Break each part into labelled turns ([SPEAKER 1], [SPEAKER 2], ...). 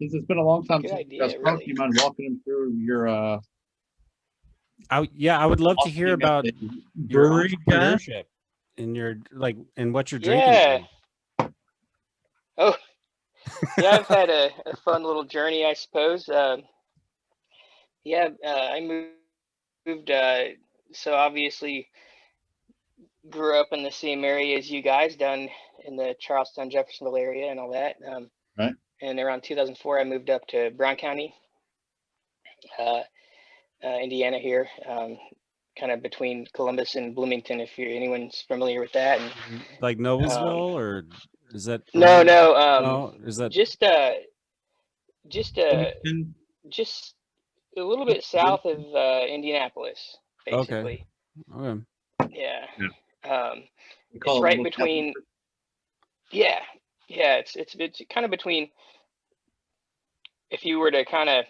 [SPEAKER 1] since it's been a long time
[SPEAKER 2] Good
[SPEAKER 1] since you guys
[SPEAKER 2] idea,
[SPEAKER 1] talked,
[SPEAKER 2] really.
[SPEAKER 1] you mind walking them through your
[SPEAKER 3] I would love to hear
[SPEAKER 1] being
[SPEAKER 3] about
[SPEAKER 1] a
[SPEAKER 3] your
[SPEAKER 1] brewery guy?
[SPEAKER 3] entrepreneurship and your and what you're
[SPEAKER 2] Yeah.
[SPEAKER 3] drinking.
[SPEAKER 2] Oh, yeah. I've had a fun little journey, I suppose. Yeah, I moved. So obviously grew up in the same area as you guys, down in the Charleston, Jeffersonville area, and all that.
[SPEAKER 1] Right.
[SPEAKER 2] And around 2004, I moved up to Brown County, uh, Indiana here, kind of between Columbus and Bloomington, if anyone's familiar with that. And
[SPEAKER 3] Like Noblesville, or is that
[SPEAKER 2] no,
[SPEAKER 3] around?
[SPEAKER 2] no,
[SPEAKER 3] No, is that
[SPEAKER 2] just just
[SPEAKER 1] Bloomington.
[SPEAKER 2] just a little bit south of Indianapolis,
[SPEAKER 3] okay?
[SPEAKER 2] basically.
[SPEAKER 3] Okay.
[SPEAKER 2] Yeah.
[SPEAKER 1] Yeah. We
[SPEAKER 2] It's
[SPEAKER 1] call it
[SPEAKER 2] right
[SPEAKER 1] Little
[SPEAKER 2] between. Yeah, yeah. It's kind of between. If you were to kind of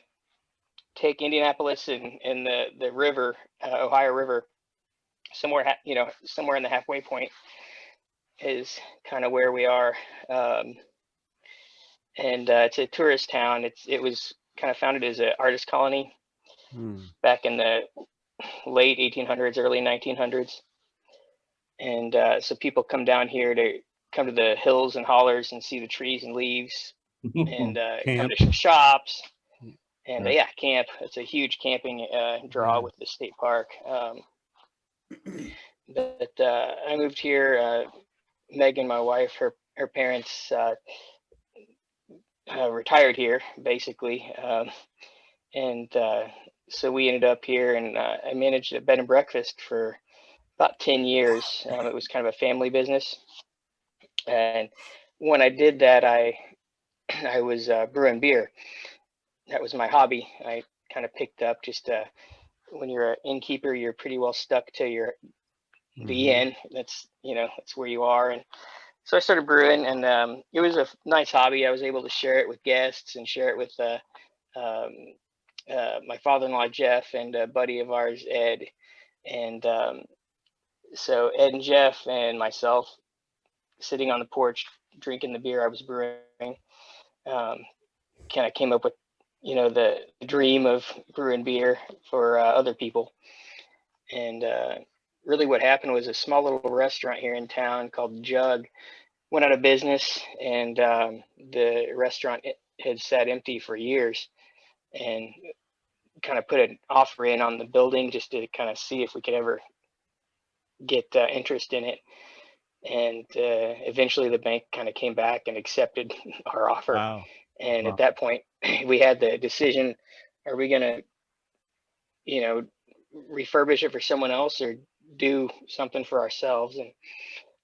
[SPEAKER 2] take Indianapolis and the river, Ohio River, somewhere somewhere in the halfway point is kind of where we are. And it's a tourist town. It was kind of founded as an artist colony back in the late 1800s, early 1900s. And so people come down here to come to the hills and hollers and see the trees and leaves, and come to shops, and yeah, camp. It's a huge camping draw with the state park. But I moved here. Megan, my wife, her parents retired here, basically, and so we ended up here, and I managed a bed and breakfast for about 10 years. It was kind of a family business, and when I did that, I was brewing beer. That was my hobby. I kind of picked up just when you're an innkeeper, you're pretty well stuck to the inn. That's that's where you are. And so I started brewing, and it was a nice hobby. I was able to share it with guests and share it with my father-in-law Jeff and a buddy of ours, Ed. And so Ed and Jeff and myself sitting on the porch drinking the beer I was brewing, kind of came up with the dream of brewing beer for other people. And really what happened was a small little restaurant here in town called Jug went out of business, and the restaurant had sat empty for years, and kind of put an offer in on the building just to kind of see if we could ever get interest in it. And eventually the bank kind of came back and accepted our offer.
[SPEAKER 3] Wow.
[SPEAKER 2] And at that point we had the decision, are we going to refurbish it for someone else or do something for ourselves? And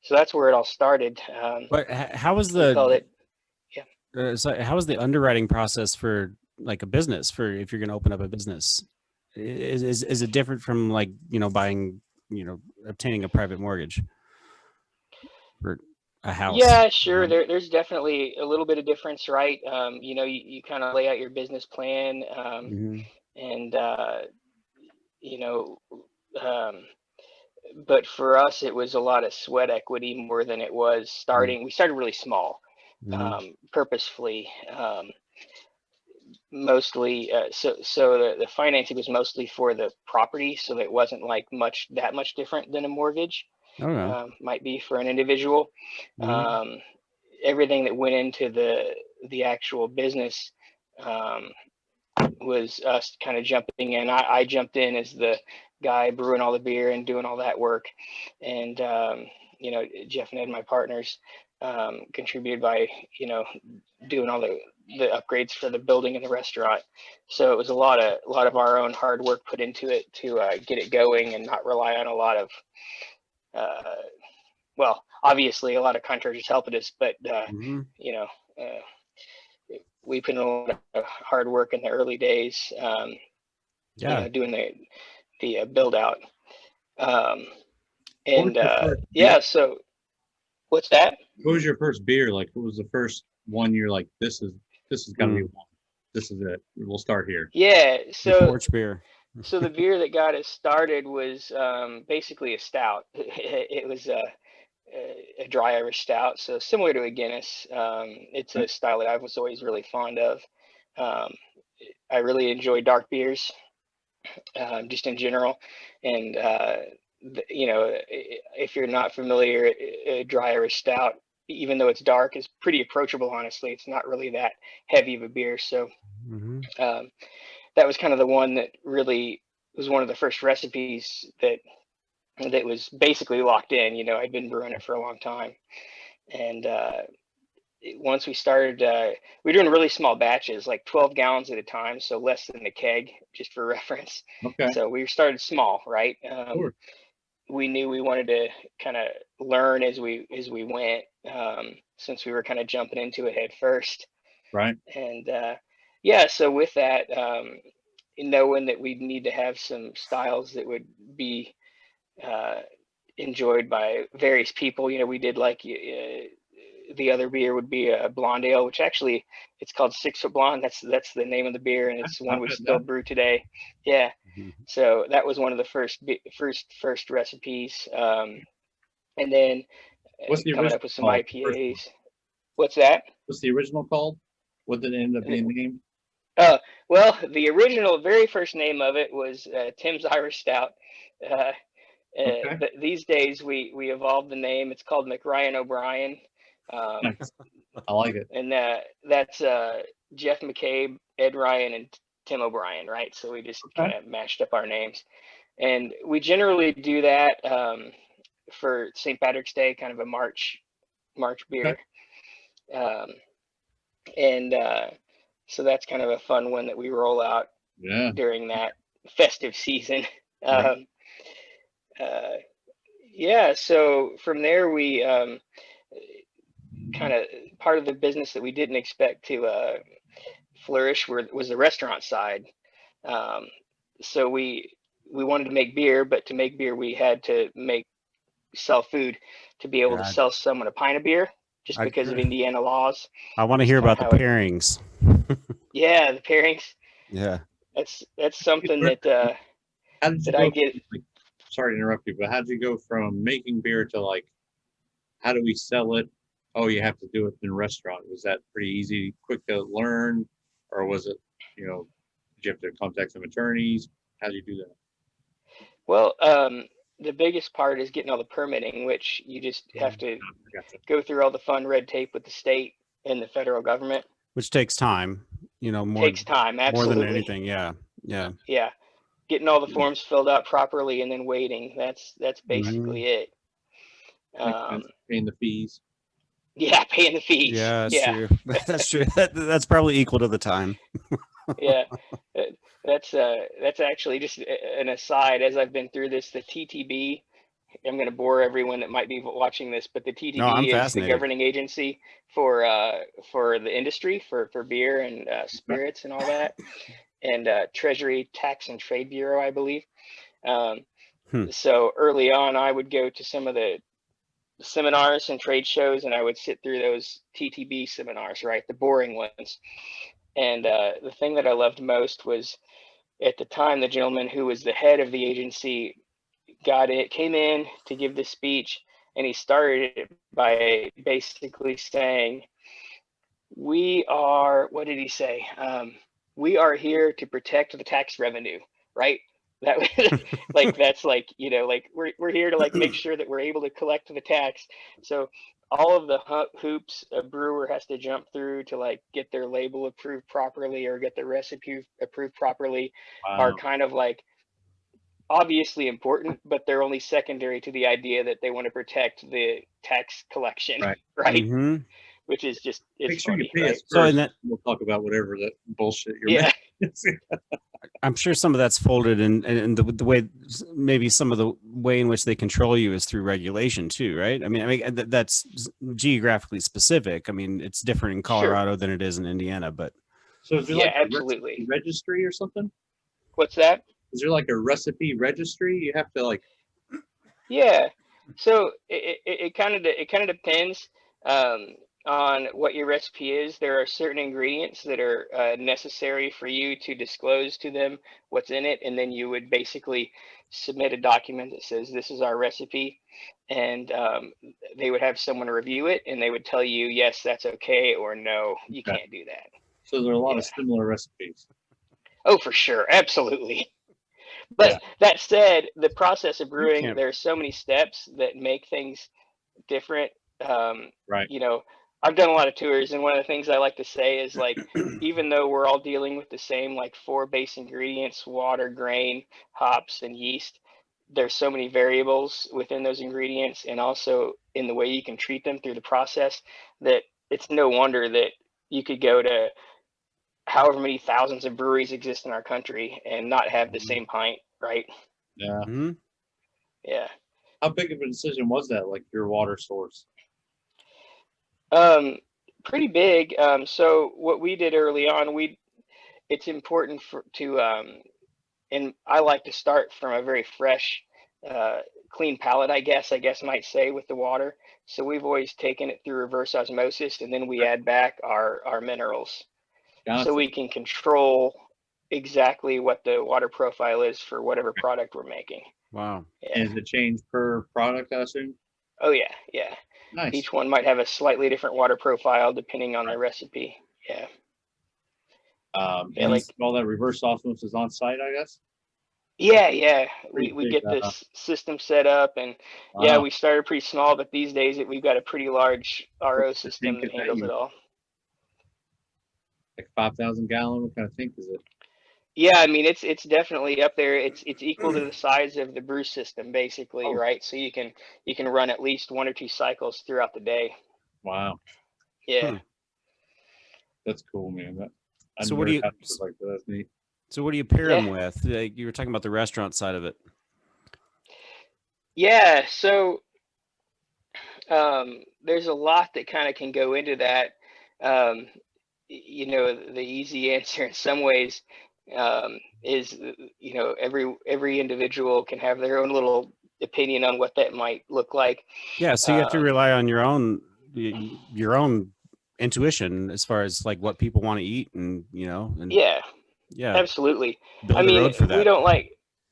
[SPEAKER 2] so that's where it all started.
[SPEAKER 3] But how was
[SPEAKER 2] We called it,
[SPEAKER 3] so how was the underwriting process for like a business, for if you're going to open up a business? Is it different from like buying, obtaining a private mortgage for a house?
[SPEAKER 2] Yeah, sure. There's definitely a little bit of difference, right? You kind of lay out your business plan, and but for us, it was a lot of sweat equity more than it was starting. We started really small, purposefully, mostly. So the financing was mostly for the property, so it wasn't like that much different than a mortgage. Might be for an individual. Everything that went into the actual business was us kind of jumping in. I jumped in as the guy brewing all the beer and doing all that work, and Jeff and Ed, my partners, contributed by doing all the upgrades for the building and the restaurant. So it was a lot of our own hard work put into it to get it going and not rely on a lot of well, obviously a lot of contractors helping us, but we put in a lot of hard work in the early days, doing the build out. So what's that?
[SPEAKER 1] What was your first beer? Like, what was the first one you're like, this is gotta be one. This is it. We'll start here.
[SPEAKER 2] Yeah. So
[SPEAKER 3] the porch beer.
[SPEAKER 2] So the beer that got us started was basically a stout. It was a dry Irish stout, so similar to a Guinness. It's a style that I was always really fond of. I really enjoy dark beers, just in general. And, you know, if you're not familiar, a dry Irish stout, even though it's dark, is pretty approachable, honestly. It's not really that heavy of a beer. So
[SPEAKER 3] Mm-hmm.
[SPEAKER 2] that was kind of the one that really was one of the first recipes that was basically locked in. You know, I'd been brewing it for a long time. And once we started, we were doing really small batches, like 12 gallons at a time, so less than a keg, just for reference.
[SPEAKER 1] Okay.
[SPEAKER 2] So we started small, right?
[SPEAKER 1] Sure.
[SPEAKER 2] We knew we wanted to kind of learn as we went, since we were kind of jumping into it head first.
[SPEAKER 1] Right.
[SPEAKER 2] And yeah, so with that, knowing that we'd need to have some styles that would be enjoyed by various people, you know, we did like the other beer would be a blonde ale, which actually it's called 6 Foot Blonde. That's the name of the beer, and it's one we still brew today. Yeah.
[SPEAKER 3] Mm-hmm.
[SPEAKER 2] So that was one of the first recipes. And then
[SPEAKER 1] What's the
[SPEAKER 2] coming up with some
[SPEAKER 1] original
[SPEAKER 2] IPAs. What's that?
[SPEAKER 1] What's the original called? What did it end up being named?
[SPEAKER 2] Well, the original very first name of it was Tim's Irish Stout.
[SPEAKER 1] Okay.
[SPEAKER 2] But these days we evolved the name. It's called McRyan O'Brien.
[SPEAKER 1] Nice. I like it.
[SPEAKER 2] And that's Jeff McCabe, Ed Ryan, and Tim O'Brien, right? So we just kind of mashed up our names. And we generally do that for St. Patrick's Day, kind of a March beer. And so that's kind of a fun one that we roll out during that festive season. Yeah, so from there we kind of, part of the business that we didn't expect to flourish was the restaurant side. So we wanted to make beer, but to make beer we had to sell food to be able to sell someone a pint of beer, just because of Indiana laws.
[SPEAKER 3] I want to hear about the pairings.
[SPEAKER 2] Yeah, the pairings.
[SPEAKER 3] Yeah,
[SPEAKER 2] that's something that I get.
[SPEAKER 1] Sorry to interrupt you, but how did you go from making beer to like, how do we sell it? Oh, you have to do it in a restaurant. Was that pretty easy, quick to learn, or was it, you know, did you have to contact some attorneys? How do you do that?
[SPEAKER 2] Well, the biggest part is getting all the permitting, which you just have to go through all the fun red tape with the state and the federal government.
[SPEAKER 3] Which takes time, you know,
[SPEAKER 2] takes time, absolutely.
[SPEAKER 3] More than anything, yeah.
[SPEAKER 2] Getting all the forms filled out properly and then waiting. That's basically it.
[SPEAKER 1] Paying the fees.
[SPEAKER 2] Yeah, paying the fees.
[SPEAKER 3] Yeah, that's true. That's true. That's probably equal to the time.
[SPEAKER 2] Yeah, that's actually just an aside. As I've been through this, the TTB, I'm going to bore everyone that might be watching this, but the TTB is the governing agency for the industry, for beer and spirits and all that, and Treasury Tax and Trade Bureau, I believe. So early on, I would go to some of the seminars and trade shows, and I would sit through those TTB seminars, right, the boring ones. And the thing that I loved most was, at the time, the gentleman who was the head of the agency came in to give this speech, and he started it by basically saying, we are, what did he say? We are here to protect the tax revenue, right? That like, that's like, you know, like we're here to like make sure that we're able to collect the tax. So all of the hoops a brewer has to jump through to like get their label approved properly or get the recipe approved properly are kind of like obviously important, but they're only secondary to the idea that they want to protect the tax collection, right?
[SPEAKER 3] Mm-hmm.
[SPEAKER 2] Which is just, it's
[SPEAKER 1] make sure
[SPEAKER 2] funny,
[SPEAKER 1] you pay
[SPEAKER 2] right?
[SPEAKER 1] us first, so we'll talk about whatever that bullshit you're making.
[SPEAKER 3] I'm sure some of that's folded in the way, maybe some of the way in which they control you is through regulation too, right? I mean that's geographically specific. I mean, it's different in Colorado than it is in Indiana, but
[SPEAKER 1] so is there like
[SPEAKER 2] absolutely
[SPEAKER 1] a registry or something?
[SPEAKER 2] What's that?
[SPEAKER 1] Is there like a recipe registry? You have to like.
[SPEAKER 2] Yeah, so it kind of depends on what your recipe is. There are certain ingredients that are necessary for you to disclose to them what's in it, and then you would basically submit a document that says this is our recipe, and they would have someone review it, and they would tell you yes, that's okay, or no, you can't do that.
[SPEAKER 1] So there are a lot
[SPEAKER 2] Yeah.
[SPEAKER 1] of similar recipes.
[SPEAKER 2] Oh, for sure. Absolutely. But that said, the process of brewing,
[SPEAKER 3] can't-
[SPEAKER 2] there are so many steps that make things different.
[SPEAKER 1] Right.
[SPEAKER 2] You know, I've done a lot of tours, and one of the things I like to say is like, even though we're all dealing with the same like 4 base ingredients, water, grain, hops, and yeast, there's so many variables within those ingredients, and also in the way you can treat them through the process, that it's no wonder that you could go to however many thousands of breweries exist in our country and not have the same pint, right?
[SPEAKER 1] Yeah.
[SPEAKER 3] Mhm.
[SPEAKER 2] Yeah.
[SPEAKER 1] How big of a decision was that? Like your water source?
[SPEAKER 2] Pretty big. So what we did early on, it's important and I like to start from a very fresh, clean palate, I guess might say, with the water. So we've always taken it through reverse osmosis, and then we add back our minerals,
[SPEAKER 1] Gotcha.
[SPEAKER 2] so we can control exactly what the water profile is for whatever product we're making.
[SPEAKER 3] Wow.
[SPEAKER 2] Yeah.
[SPEAKER 1] Is it changed per product, I assume?
[SPEAKER 2] Oh yeah, yeah.
[SPEAKER 1] Nice.
[SPEAKER 2] Each one might have a slightly different water profile depending on the recipe. Yeah.
[SPEAKER 1] Yeah,
[SPEAKER 2] Yeah,
[SPEAKER 1] and
[SPEAKER 2] like
[SPEAKER 1] all that reverse osmosis on site, I guess.
[SPEAKER 2] yeah.
[SPEAKER 1] Pretty
[SPEAKER 2] We
[SPEAKER 1] big,
[SPEAKER 2] get this system set up, and yeah,
[SPEAKER 1] wow.
[SPEAKER 2] we started pretty small, but these days we've got a pretty large RO
[SPEAKER 1] What's the
[SPEAKER 2] system
[SPEAKER 1] tank
[SPEAKER 2] that
[SPEAKER 1] is that
[SPEAKER 2] handles
[SPEAKER 1] you-
[SPEAKER 2] it all.
[SPEAKER 1] Like 5,000 gallon? What kind of tank is it?
[SPEAKER 2] Yeah, I mean it's definitely up there. It's equal to the size of the brew system, basically,
[SPEAKER 1] Oh.
[SPEAKER 2] right? So you can run at least 1 or 2 cycles throughout the day.
[SPEAKER 1] Wow,
[SPEAKER 2] Yeah.
[SPEAKER 1] that's cool, man. I
[SPEAKER 3] So
[SPEAKER 1] never
[SPEAKER 3] what do you-
[SPEAKER 1] had stuff like that. That's neat.
[SPEAKER 3] So what do you pair
[SPEAKER 2] Yeah.
[SPEAKER 3] them with? You were talking about the restaurant side of it.
[SPEAKER 2] Yeah, so there's a lot that kind of can go into that. You know, the easy answer in some ways is, you know, every individual can have their own little opinion on what that might look like.
[SPEAKER 3] Yeah, so you have to rely on your own intuition as far as like what people want to eat, and
[SPEAKER 2] Yeah,
[SPEAKER 3] yeah,
[SPEAKER 2] absolutely.
[SPEAKER 3] build
[SPEAKER 2] I
[SPEAKER 3] a
[SPEAKER 2] mean,
[SPEAKER 3] road for that.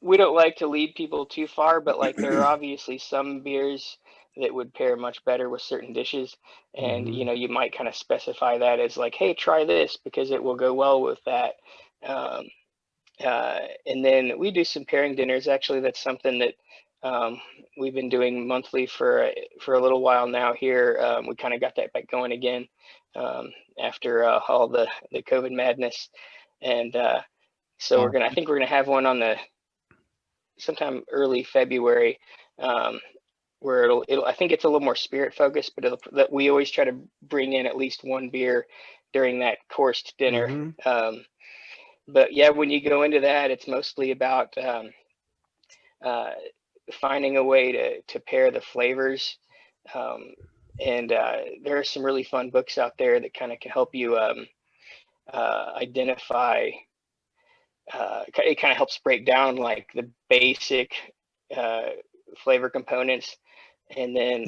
[SPEAKER 2] we don't like to lead people too far, but like there are obviously some beers that would pair much better with certain dishes, and
[SPEAKER 3] Mhm.
[SPEAKER 2] you know, you might kind of specify that as like, hey, try this because it will go well with that. Um, and then we do some pairing dinners. Actually, that's something that we've been doing monthly for a little while now here. We kind of got that back going again after all the COVID madness, and so I think we're gonna have one on sometime early February, where it'll I think it's a little more spirit focused, but that we always try to bring in at least one beer during that coursed dinner.
[SPEAKER 3] Mhm.
[SPEAKER 2] But yeah, when you go into that, it's mostly about finding a way to pair the flavors. And there are some really fun books out there that kind of can help you identify. It kind of helps break down like the basic flavor components, and then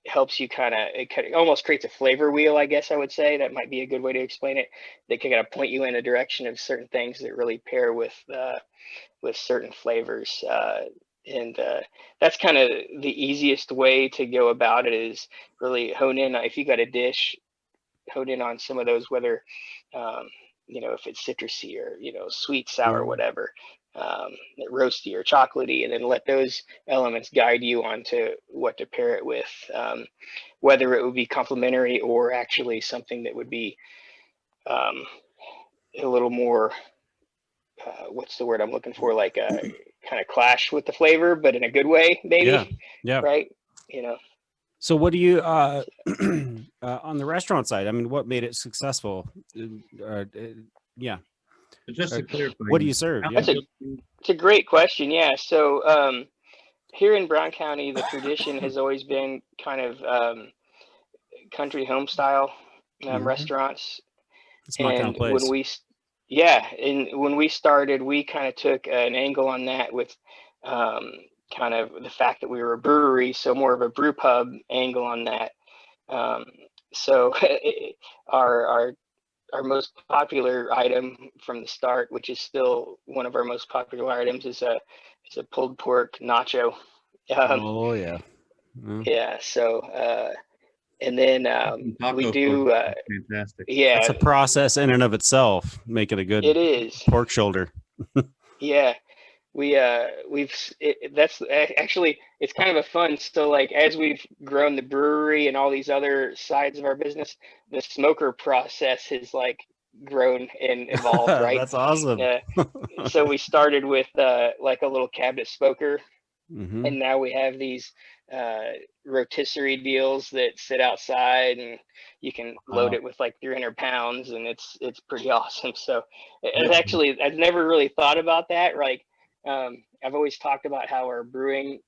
[SPEAKER 2] helps you it almost creates a flavor wheel, I guess I would say. That might be a good way to explain it. They can kind of point you in a direction of certain things that really pair with certain flavors. And that's kind of the easiest way to go about it, is really hone in. If you got a dish, hone in on some of those, whether you know, if it's citrusy or, you know, sweet, sour, whatever, roasty or chocolatey, and then let those elements guide you onto what to pair it with, whether it would be complementary or actually something that would be a little more, what's the word I'm looking for, like kind of clash with the flavor, but in a good way, maybe.
[SPEAKER 3] Yeah.
[SPEAKER 2] Right. You know.
[SPEAKER 3] So what do you on the restaurant side? I mean, what made it successful? Yeah.
[SPEAKER 1] But just to clarify,
[SPEAKER 3] What do you serve? Yeah.
[SPEAKER 2] It's a great question. Yeah. So here in Brown County, the tradition has always been kind of country home style restaurants.
[SPEAKER 3] It's my kind of
[SPEAKER 2] And
[SPEAKER 3] place.
[SPEAKER 2] when we started, we kind of took an angle on that with kind of the fact that we were a brewery, so more of a brew pub angle on that. So our most popular item from the start, which is still one of our most popular items, is a pulled pork nacho.
[SPEAKER 3] Oh yeah.
[SPEAKER 2] Yeah. So And then we
[SPEAKER 1] Taco
[SPEAKER 2] do,
[SPEAKER 1] food is fantastic.
[SPEAKER 2] yeah,
[SPEAKER 3] That's a process in and of itself. Make it a good
[SPEAKER 2] it is.
[SPEAKER 3] pork shoulder.
[SPEAKER 2] Yeah. That's actually, it's kind of a fun. So like, as we've grown the brewery and all these other sides of our business, the smoker process has like grown and evolved, right?
[SPEAKER 3] That's awesome.
[SPEAKER 2] So we started with like a little cabinet smoker,
[SPEAKER 3] Hmm.
[SPEAKER 2] and now we have these rotisserie deals that sit outside, and you can load
[SPEAKER 1] Wow.
[SPEAKER 2] it with like 300 pounds, and it's pretty awesome. So it's
[SPEAKER 1] Yeah.
[SPEAKER 2] actually, I've never really thought about that. Like, I've always talked about how our brewing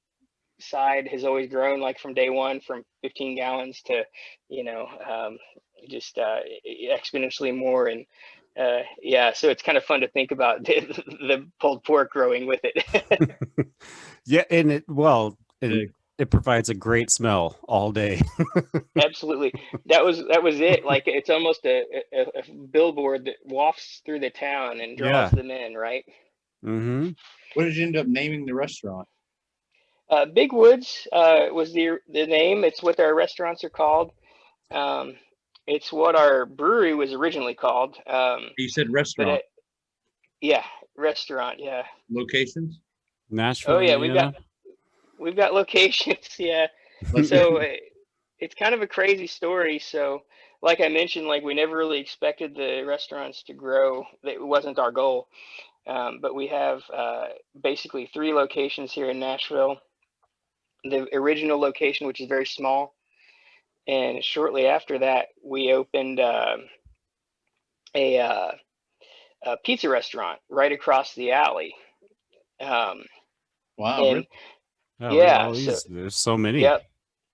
[SPEAKER 2] side has always grown, like from day one, from 15 gallons to, just exponentially more. And yeah, so it's kind of fun to think about the pulled pork growing with it.
[SPEAKER 3] Yeah, and
[SPEAKER 1] Big.
[SPEAKER 3] it provides a great smell all day.
[SPEAKER 2] Absolutely. That was it. Like, it's almost a billboard that wafts through the town and draws
[SPEAKER 3] Yeah.
[SPEAKER 2] them in, right?
[SPEAKER 3] Hmm.
[SPEAKER 1] What did you end up naming the restaurant?
[SPEAKER 2] Big Woods was the name. It's what our restaurants are called. It's what our brewery was originally called.
[SPEAKER 1] You said
[SPEAKER 2] But
[SPEAKER 1] restaurant.
[SPEAKER 2] yeah, restaurant. Yeah.
[SPEAKER 1] Locations?
[SPEAKER 3] Nashville,
[SPEAKER 2] Oh yeah,
[SPEAKER 3] Indiana.
[SPEAKER 2] we've got locations. Yeah.
[SPEAKER 1] Like,
[SPEAKER 2] So it's kind of a crazy story. So like I mentioned, like, we never really expected the restaurants to grow. It wasn't our goal. But we have basically 3 locations here in Nashville. The original location, which is very small, and shortly after that, we opened a, a pizza restaurant right across the alley.
[SPEAKER 1] wow,
[SPEAKER 2] And
[SPEAKER 1] really?
[SPEAKER 3] Oh, look at
[SPEAKER 2] yeah,
[SPEAKER 3] all
[SPEAKER 2] so
[SPEAKER 3] these. There's so many.
[SPEAKER 2] yep,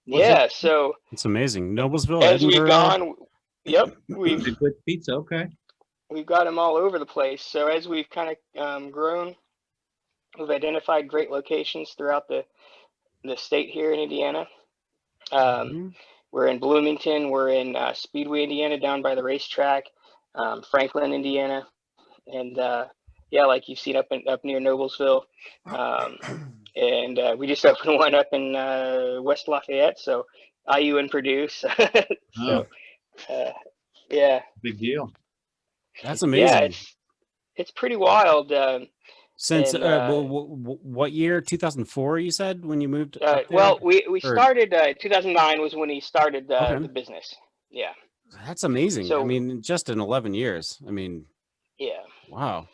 [SPEAKER 1] What's it?
[SPEAKER 2] yeah. So
[SPEAKER 3] It's amazing. Noblesville,
[SPEAKER 2] as we've
[SPEAKER 3] Edinburgh.
[SPEAKER 2] gone, yep,
[SPEAKER 1] Big Woods Pizza. Okay.
[SPEAKER 2] we've got them all over the place. So as we've kind of grown, we've identified great locations throughout the state here in Indiana.
[SPEAKER 3] Mhm.
[SPEAKER 2] We're in Bloomington. We're in Speedway, Indiana, down by the racetrack. Franklin, Indiana, and yeah, like you've seen up near Noblesville. And we just opened one up in West Lafayette, so IU and Purdue. So,
[SPEAKER 1] Oh,
[SPEAKER 2] yeah,
[SPEAKER 1] big deal.
[SPEAKER 3] That's
[SPEAKER 2] yeah,
[SPEAKER 3] amazing.
[SPEAKER 2] it's pretty wild.
[SPEAKER 3] Since
[SPEAKER 2] And
[SPEAKER 3] what year? 2004, you said, when you moved up there?
[SPEAKER 2] well, we
[SPEAKER 3] Or-
[SPEAKER 2] started 2009 was when he started
[SPEAKER 3] Okay.
[SPEAKER 2] the business. Yeah.
[SPEAKER 3] That's amazing. I
[SPEAKER 2] So
[SPEAKER 3] mean, just in 11 years. I mean,
[SPEAKER 2] yeah,
[SPEAKER 3] wow.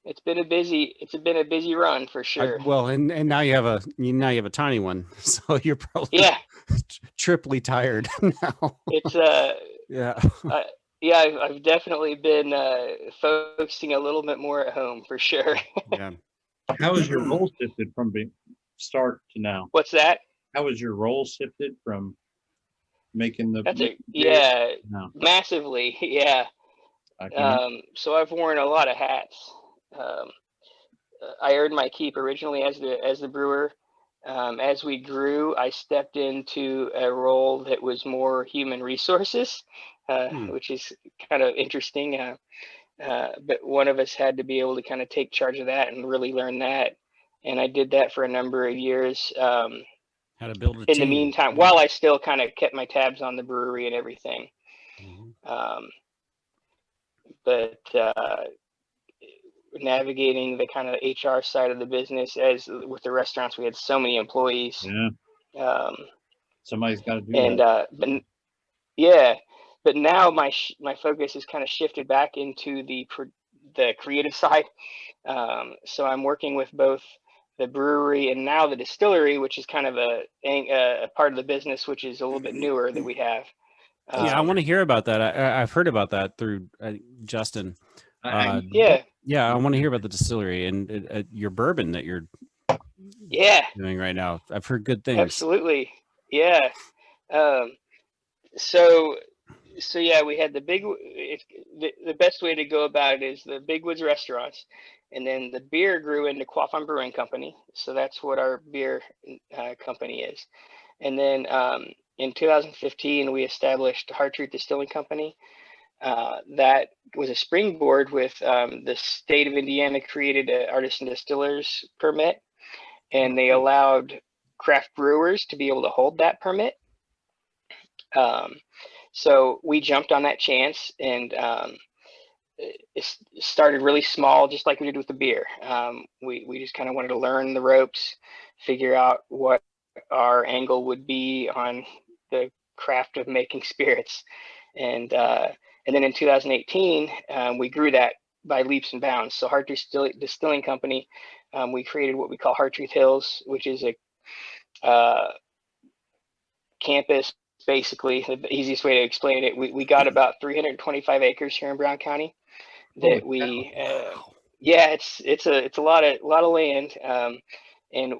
[SPEAKER 2] it's been a busy run for sure.
[SPEAKER 3] Well, and now you have a tiny one, so you're probably
[SPEAKER 2] Yeah,
[SPEAKER 3] triply tired now.
[SPEAKER 2] it's
[SPEAKER 3] Yeah.
[SPEAKER 2] yeah, I've definitely been focusing a little bit more at home for sure.
[SPEAKER 3] Yeah.
[SPEAKER 1] How was your role shifted from being start to now?
[SPEAKER 2] What's that?
[SPEAKER 1] How was your role shifted from making the
[SPEAKER 2] That's
[SPEAKER 1] beer
[SPEAKER 2] yeah,
[SPEAKER 1] now?
[SPEAKER 2] massively. Yeah.
[SPEAKER 1] I can
[SPEAKER 2] So I've worn a lot of hats. Um, I earned my keep originally as the brewer. As we grew, I stepped into a role that was more human resources, which is kind of interesting. But one of us had to be able to kind of take charge of that and really learn that. And I did that for a number of years.
[SPEAKER 3] How to build a
[SPEAKER 2] In
[SPEAKER 3] team.
[SPEAKER 2] the meantime, while I still kind of kept my tabs on the brewery and everything.
[SPEAKER 3] Mhm.
[SPEAKER 2] But navigating the kind of HR side of the business, as with the restaurants, we had so many employees.
[SPEAKER 1] Yeah. Somebody's got to do
[SPEAKER 2] And
[SPEAKER 1] that.
[SPEAKER 2] but yeah, but now my focus is kind of shifted back into the creative side. So I'm working with both the brewery and now the distillery, which is kind of a part of the business which is a little bit newer that we have.
[SPEAKER 3] Yeah, I want to hear about that. I've heard about that through Justin.
[SPEAKER 2] Yeah,
[SPEAKER 3] Yeah, I want to hear about the distillery and your bourbon that you're
[SPEAKER 2] yeah,
[SPEAKER 3] doing right now. I've heard good things.
[SPEAKER 2] absolutely. Yeah. So yeah, we had the best way to go about it is the Big Woods restaurants, and then the beer grew into Quaff On Brewing Company. So that's what our beer company is. And then in 2015, we established Hard Truth Distilling Company. That was a springboard with the state of Indiana created an artisan distillers permit, and they allowed craft brewers to be able to hold that permit. So we jumped on that chance, and it started really small, just like we did with the beer. We just kind of wanted to learn the ropes, figure out what our angle would be on the craft of making spirits. And then in 2018, we grew that by leaps and bounds. So Hard Truth Distilling Company, we created what we call Hard Truth Hills, which is a campus. Basically, the easiest way to explain it, we got about 325 acres here in Brown County that we yeah, it's a lot of land, and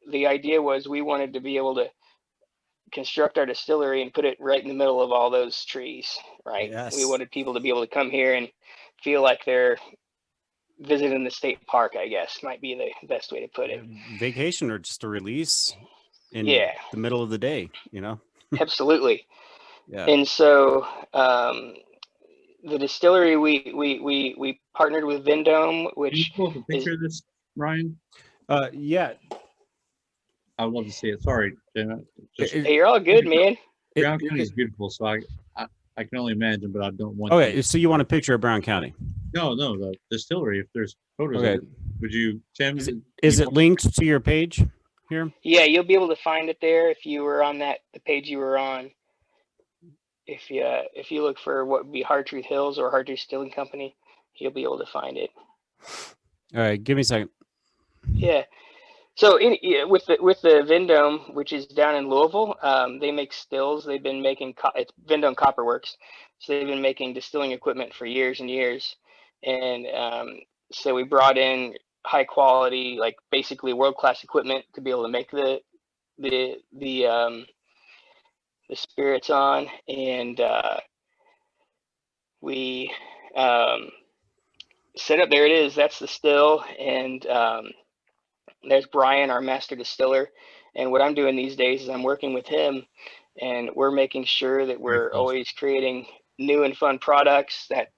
[SPEAKER 2] the idea was we wanted to be able to construct our distillery and put it right in the middle of all those trees, right?
[SPEAKER 3] Yes.
[SPEAKER 2] We wanted people to be able to come here and feel like they're visiting the state park, I guess might be the best way to put it.
[SPEAKER 3] Vacation or just a release in the middle of the day, you know?
[SPEAKER 2] Absolutely.
[SPEAKER 3] Yeah.
[SPEAKER 2] And so the distillery, we partnered with Vendome,
[SPEAKER 1] Can you
[SPEAKER 2] which
[SPEAKER 1] pull up a picture of this, Ryan?
[SPEAKER 3] Yeah.
[SPEAKER 1] I would love to see it. Sorry, Jim. Just,
[SPEAKER 2] hey, you're all good, man.
[SPEAKER 1] Brown County is beautiful, so I can only imagine, but I don't want.
[SPEAKER 3] Okay, so you want a picture of Brown County?
[SPEAKER 1] No, the distillery. If there's photos,
[SPEAKER 3] Okay.
[SPEAKER 1] of it, would you, Tim?
[SPEAKER 3] Is it linked to your page here?
[SPEAKER 2] Yeah, you'll be able to find it there if you were on the page you were on. If you look for what would be Hard Truth Hills or Hard Truth Distilling Company, you'll be able to find it.
[SPEAKER 3] All right, give me a second.
[SPEAKER 2] Yeah. So with the Vendome, which is down in Louisville, they make stills. They've been making it's Vendome Copper Works, so they've been making distilling equipment for years and years, and so we brought in high quality, like basically world class equipment to be able to make the spirits on, and we set up. There it is. That's the still, and there's Brian, our master distiller. And what I'm doing these days is I'm working with him, and we're making sure that we're always creating new and fun products. That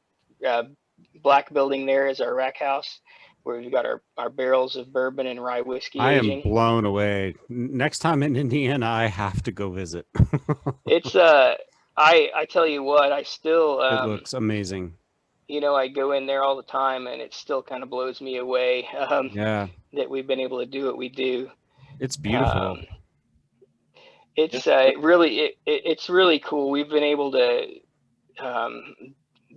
[SPEAKER 2] black building there is our rack house, where we've got our barrels of bourbon and rye whiskey aging.
[SPEAKER 3] I am blown away. Next time in Indiana, I have to go visit.
[SPEAKER 2] It's I tell you what, I still
[SPEAKER 3] it looks amazing.
[SPEAKER 2] You know, I go in there all the time, and it still kind of blows me away.
[SPEAKER 3] Yeah,
[SPEAKER 2] that we've been able to do what we do.
[SPEAKER 3] it's beautiful.
[SPEAKER 2] It's it's really cool. We've been able to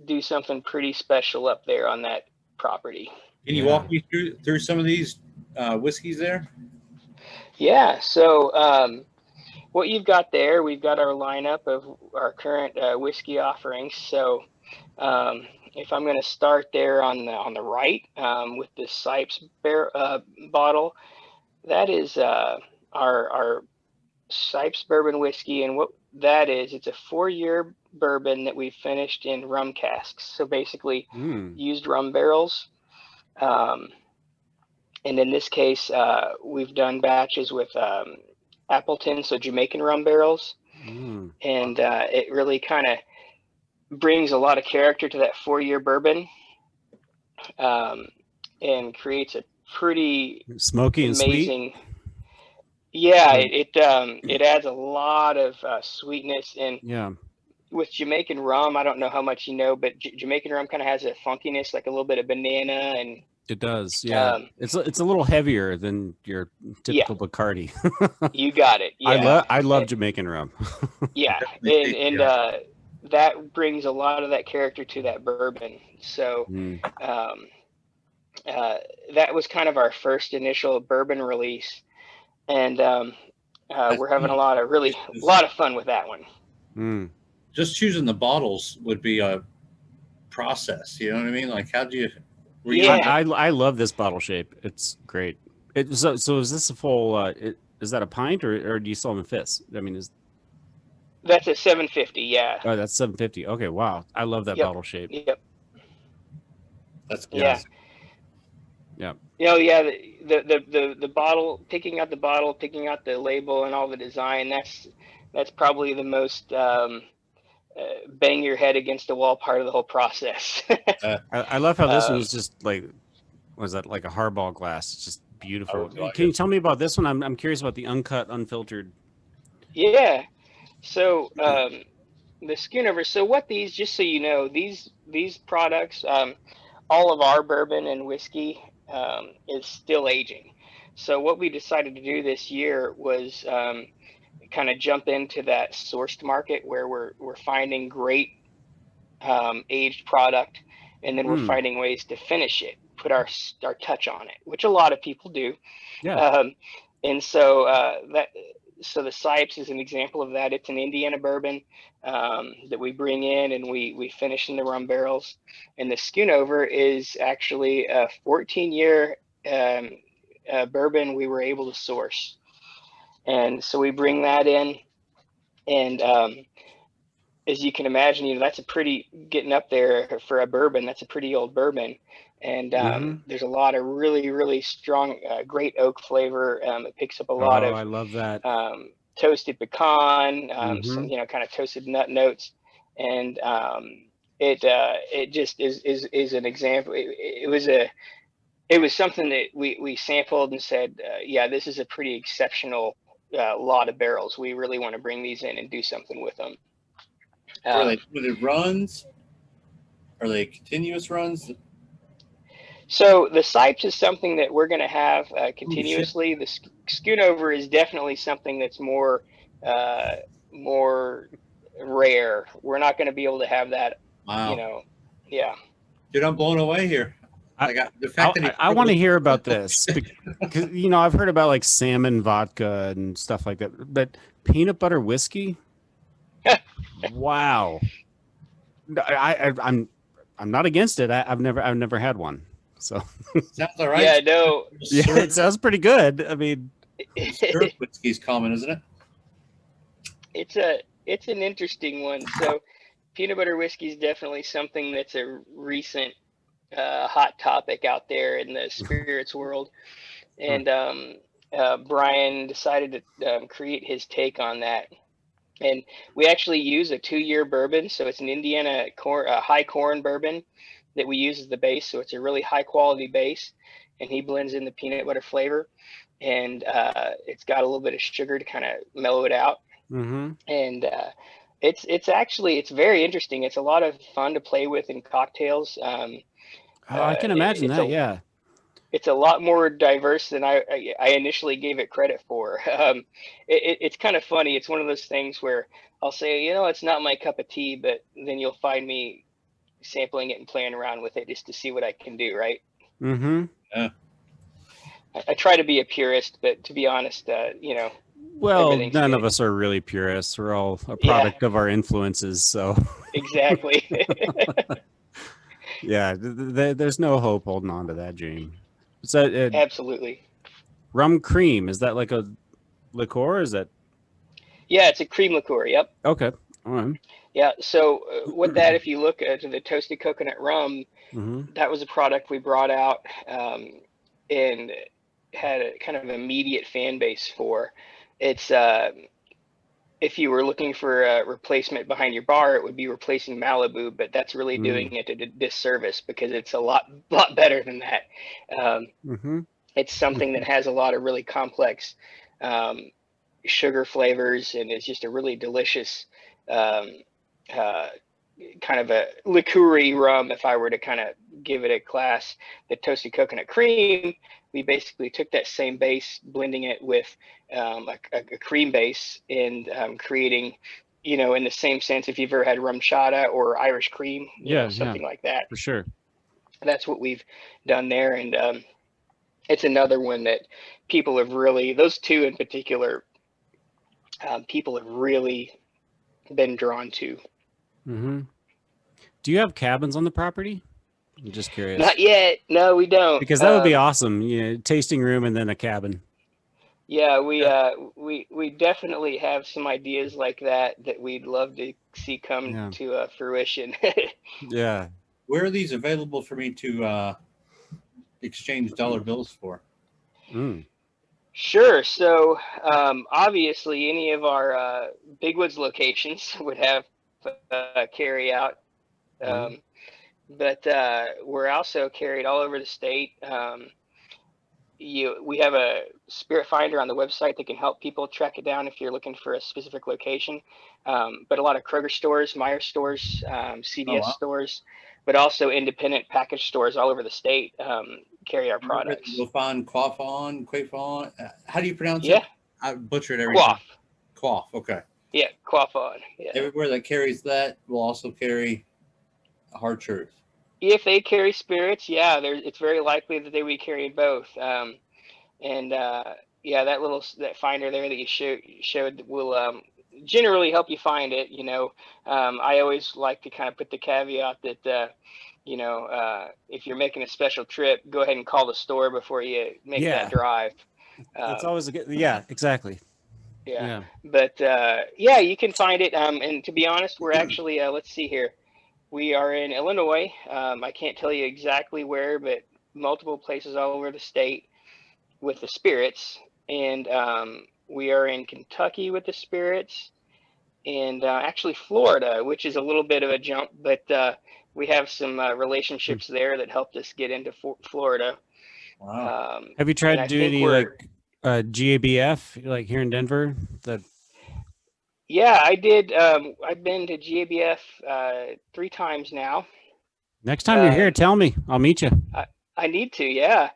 [SPEAKER 2] do something pretty special up there on that property.
[SPEAKER 1] Can you walk me through some of these whiskeys there?
[SPEAKER 2] Yeah. So what you've got there, we've got our lineup of our current whiskey offerings. So if I'm going to start there on the right with the Sipes bottle, that is our Sipes bourbon whiskey, and what that is, it's a 4-year bourbon that we finished in rum casks. So basically, used rum barrels. And in this case, we've done batches with Appleton, so Jamaican rum barrels, and it really kind of brings a lot of character to that 4-year bourbon, and creates a pretty
[SPEAKER 3] smoky and
[SPEAKER 2] amazing.
[SPEAKER 3] Sweet.
[SPEAKER 2] Yeah, it adds a lot of sweetness, and with Jamaican rum, I don't know how much you know, but Jamaican rum kind of has a funkiness, like a little bit of banana, and
[SPEAKER 3] it does. Yeah, it's a little heavier than your typical Bacardi.
[SPEAKER 2] You got it. Yeah.
[SPEAKER 3] I love Jamaican rum.
[SPEAKER 2] Yeah, and that brings a lot of that character to that bourbon. So that was kind of our first initial bourbon release, and we're having a lot of fun with that one.
[SPEAKER 1] Just choosing the bottles would be a process. You know what I mean? Like, how do you?
[SPEAKER 3] I love this bottle shape. It's great. So is this a full? Is that a pint, or do you sell them in fists? I mean,
[SPEAKER 2] that's a 750? Yeah.
[SPEAKER 3] Oh, that's 750. Okay, wow. I love that bottle shape.
[SPEAKER 2] Yep.
[SPEAKER 1] That's good.
[SPEAKER 2] Yeah.
[SPEAKER 3] Yeah.
[SPEAKER 2] You know, yeah, the bottle, picking out the label and all the design, that's probably the most bang your head against the wall part of the whole process.
[SPEAKER 3] I love how this one's just like, was that like a hardball glass? It's just beautiful. Can you tell me about this one? I'm curious about the uncut, unfiltered.
[SPEAKER 2] Yeah. So the schoonover. So what these, just so you know, these products, all of our bourbon and whiskey is still aging. So what we decided to do this year was kind of jump into that sourced market where we're finding great aged product, and then we're
[SPEAKER 3] Mm,
[SPEAKER 2] finding ways to finish it, put our touch on it, which a lot of people do.
[SPEAKER 3] yeah.
[SPEAKER 2] Um, and so so the Sipes is an example of that. It's an Indiana bourbon that we bring in and we finish in the rum barrels. And the Schoonover is actually a 14-year bourbon we were able to source. And so we bring that in, and as you can imagine, that's a pretty, getting up there for a bourbon. That's a pretty old bourbon, and
[SPEAKER 3] Hmm.
[SPEAKER 2] there's a lot of really, really strong, great oak flavor. It picks up a lot
[SPEAKER 3] Oh,
[SPEAKER 2] of
[SPEAKER 3] I love that.
[SPEAKER 2] toasted pecan, some
[SPEAKER 3] Hmm.
[SPEAKER 2] kind of toasted nut notes, and it just is an example. It was something that we sampled and said, yeah, this is a pretty exceptional lot of barrels. We really want to bring these in and do something with them.
[SPEAKER 1] Were they limited runs? Are they continuous runs?
[SPEAKER 2] So the Sipes is something that we're going to have
[SPEAKER 1] Ooh, shit.
[SPEAKER 2] continuously. The Schoonover is definitely something that's more more rare. We're not going to be able to have that,
[SPEAKER 1] Wow.
[SPEAKER 2] Yeah.
[SPEAKER 1] Dude, I'm blown away here.
[SPEAKER 3] I
[SPEAKER 1] The fact that he
[SPEAKER 3] I want to hear about this because I've heard about like salmon vodka and stuff like that, but peanut butter whiskey. Wow. I'm not against it. I've never had one. So
[SPEAKER 1] sounds all right.
[SPEAKER 2] Yeah, no.
[SPEAKER 3] yeah, it sounds pretty good. I mean,
[SPEAKER 1] Syrup whiskey's common, isn't it?
[SPEAKER 2] It's an interesting one. So peanut butter whiskey is definitely something that's a recent hot topic out there in the spirits world. And Brian decided to create his take on that. And we actually use a 2-year bourbon. So it's an Indiana high corn bourbon that we use as the base. So it's a really high quality base. And he blends in the peanut butter flavor. And it's got a little bit of sugar to kind of mellow it out.
[SPEAKER 3] mm-hmm.
[SPEAKER 2] And it's very interesting. It's a lot of fun to play with in cocktails.
[SPEAKER 3] I can imagine that. Yeah.
[SPEAKER 2] It's a lot more diverse than I initially gave it credit for. It's kind of funny. It's one of those things where I'll say, it's not my cup of tea, but then you'll find me sampling it and playing around with it just to see what I can do, right?
[SPEAKER 3] Mm-hmm.
[SPEAKER 1] Yeah.
[SPEAKER 2] I try to be a purist, but to be honest,
[SPEAKER 3] Well,
[SPEAKER 2] everything's
[SPEAKER 3] none
[SPEAKER 2] good.
[SPEAKER 3] of us are really purists. We're all a
[SPEAKER 2] Yeah,
[SPEAKER 3] product of our influences. So
[SPEAKER 2] exactly.
[SPEAKER 3] yeah, there's no hope holding on to that dream. So
[SPEAKER 2] Absolutely.
[SPEAKER 3] rum cream, is that like a liqueur? Or is that
[SPEAKER 2] Yeah, it's a cream liqueur. Yep.
[SPEAKER 3] okay? All right.
[SPEAKER 2] Yeah. So with that, if you look at the toasted coconut rum,
[SPEAKER 3] Mm-hmm.
[SPEAKER 2] that was a product we brought out and had a kind of immediate fan base for. It's if you were looking for a replacement behind your bar, it would be replacing Malibu, but that's really doing it a disservice because it's a lot better than that.
[SPEAKER 3] Mm-hmm.
[SPEAKER 2] It's something that has a lot of really complex sugar flavors, and it's just a really delicious kind of a liqueur-y rum. If I were to kind of give it a class, the toasted coconut cream, we basically took that same base, blending it with a cream base, and creating, in the same sense, if you've ever had rum chata or Irish cream,
[SPEAKER 3] Yeah,
[SPEAKER 2] something like that.
[SPEAKER 3] for sure.
[SPEAKER 2] That's what we've done there. And it's another one that people have really, those two in particular, people have really been drawn to.
[SPEAKER 3] Mm-hmm. Do you have cabins on the property? I'm just curious.
[SPEAKER 2] Not yet. No, we don't.
[SPEAKER 3] Because that would be awesome. Tasting room and then a cabin.
[SPEAKER 2] Yeah, we definitely have some ideas like that we'd love to see come to fruition.
[SPEAKER 3] Yeah.
[SPEAKER 1] Where are these available for me to exchange dollar bills for?
[SPEAKER 3] Mm.
[SPEAKER 2] Sure. So obviously, any of our Big Woods locations would have carry out. But we're also carried all over the state. we have a spirit finder on the website that can help people track it down if you're looking for a specific location. But a lot of Kroger stores, Meijer stores, CVS stores, but also independent package stores all over the state carry our products.
[SPEAKER 1] You'll find Quaff On, Quaff On. How do you pronounce
[SPEAKER 2] Yeah.
[SPEAKER 1] it? I butcher it every
[SPEAKER 2] Quaff.
[SPEAKER 1] time. Quaff. Okay.
[SPEAKER 2] Yeah, Quaff On. Yeah.
[SPEAKER 1] Everywhere that carries that will also carry Hard Truth.
[SPEAKER 2] If they carry spirits, yeah, it's very likely that they would carry both. Yeah, that finder there that you showed will generally help you find it. I always like to kind of put the caveat that if you're making a special trip, go ahead and call the store before you make that drive.
[SPEAKER 3] It's always a good, yeah, exactly.
[SPEAKER 2] Yeah. But yeah, you can find it. And to be honest, we're actually let's see here. We are in Illinois. I can't tell you exactly where, but multiple places all over the state with the spirits. And we are in Kentucky with the spirits, and actually Florida, which is a little bit of a jump, but we have some relationships there that helped us get into Florida.
[SPEAKER 1] Wow.
[SPEAKER 3] Have you tried to do any like GABF, like here in Denver?
[SPEAKER 2] Yeah, I did. I've been to GABF 3 times now.
[SPEAKER 3] Next time you're here, tell me. I'll meet you.
[SPEAKER 2] I need to. Yeah,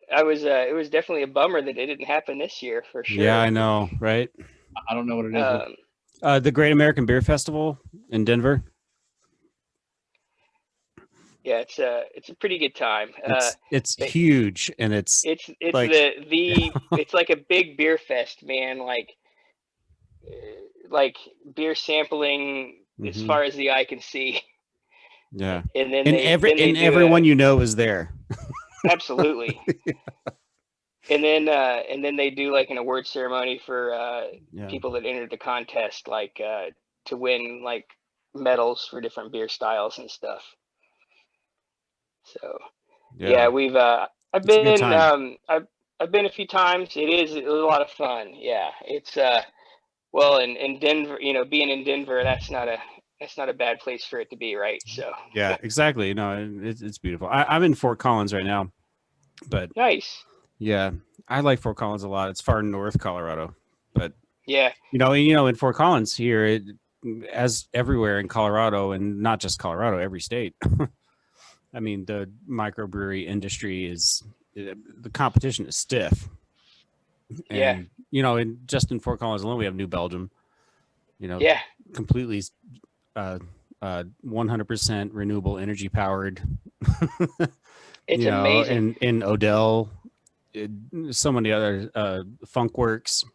[SPEAKER 2] it was definitely a bummer that it didn't happen this year for sure.
[SPEAKER 3] Yeah, I know, right?
[SPEAKER 1] I don't know what it is.
[SPEAKER 3] The Great American Beer Festival in Denver.
[SPEAKER 2] Yeah, it's a pretty good time.
[SPEAKER 3] It's huge, and it's
[SPEAKER 2] like, it's like a big beer fest, man. Like beer sampling as far as the eye can see.
[SPEAKER 3] Yeah,
[SPEAKER 2] and then
[SPEAKER 3] everyone is there.
[SPEAKER 2] Absolutely. And then they do like an award ceremony for people that entered the contest, like to win like medals for different beer styles and stuff. So yeah, we've I've been a few times. It was a lot of fun. Yeah, it's well, in Denver, being in Denver, that's not a bad place for it to be, right? So
[SPEAKER 3] yeah, exactly. No, it's beautiful. I'm in Fort Collins right now, but
[SPEAKER 2] nice.
[SPEAKER 3] Yeah, I like Fort Collins a lot. It's far north Colorado, but
[SPEAKER 2] yeah,
[SPEAKER 3] in Fort Collins here, as everywhere in Colorado, and not just Colorado, every state. I mean, the microbrewery industry the competition is stiff. And, just in Fort Collins alone, we have New Belgium, completely 100% renewable energy powered.
[SPEAKER 2] It's amazing.
[SPEAKER 3] In Odell, so many other Funkworks,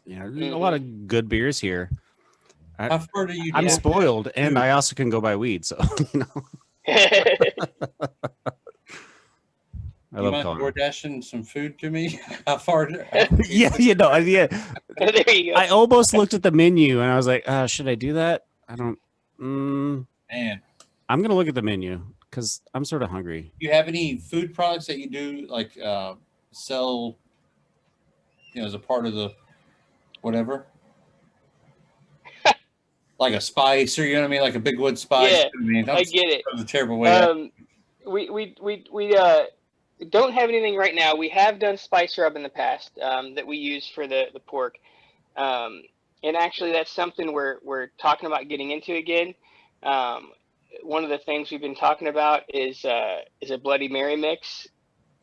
[SPEAKER 3] a lot of good beers here.
[SPEAKER 1] How far do you?
[SPEAKER 3] I'm spoiled, and I also can go buy weed, so I love
[SPEAKER 1] DoorDashing some food to me. How far?
[SPEAKER 3] Yeah.
[SPEAKER 2] There you go.
[SPEAKER 3] I almost looked at the menu and I was like, should I do that? I don't.
[SPEAKER 1] Man,
[SPEAKER 3] I'm gonna look at the menu because I'm sort of hungry.
[SPEAKER 1] Do you have any food products that you do like sell? As a part of the whatever. Like a spice, or what I mean, like a Big Wood spice.
[SPEAKER 2] Yeah,
[SPEAKER 1] I mean,
[SPEAKER 2] I get it.
[SPEAKER 1] A terrible way.
[SPEAKER 2] We don't have anything right now. We have done spice rub in the past that we use for the pork, and actually that's something we're talking about getting into again. One of the things we've been talking about is a Bloody Mary mix.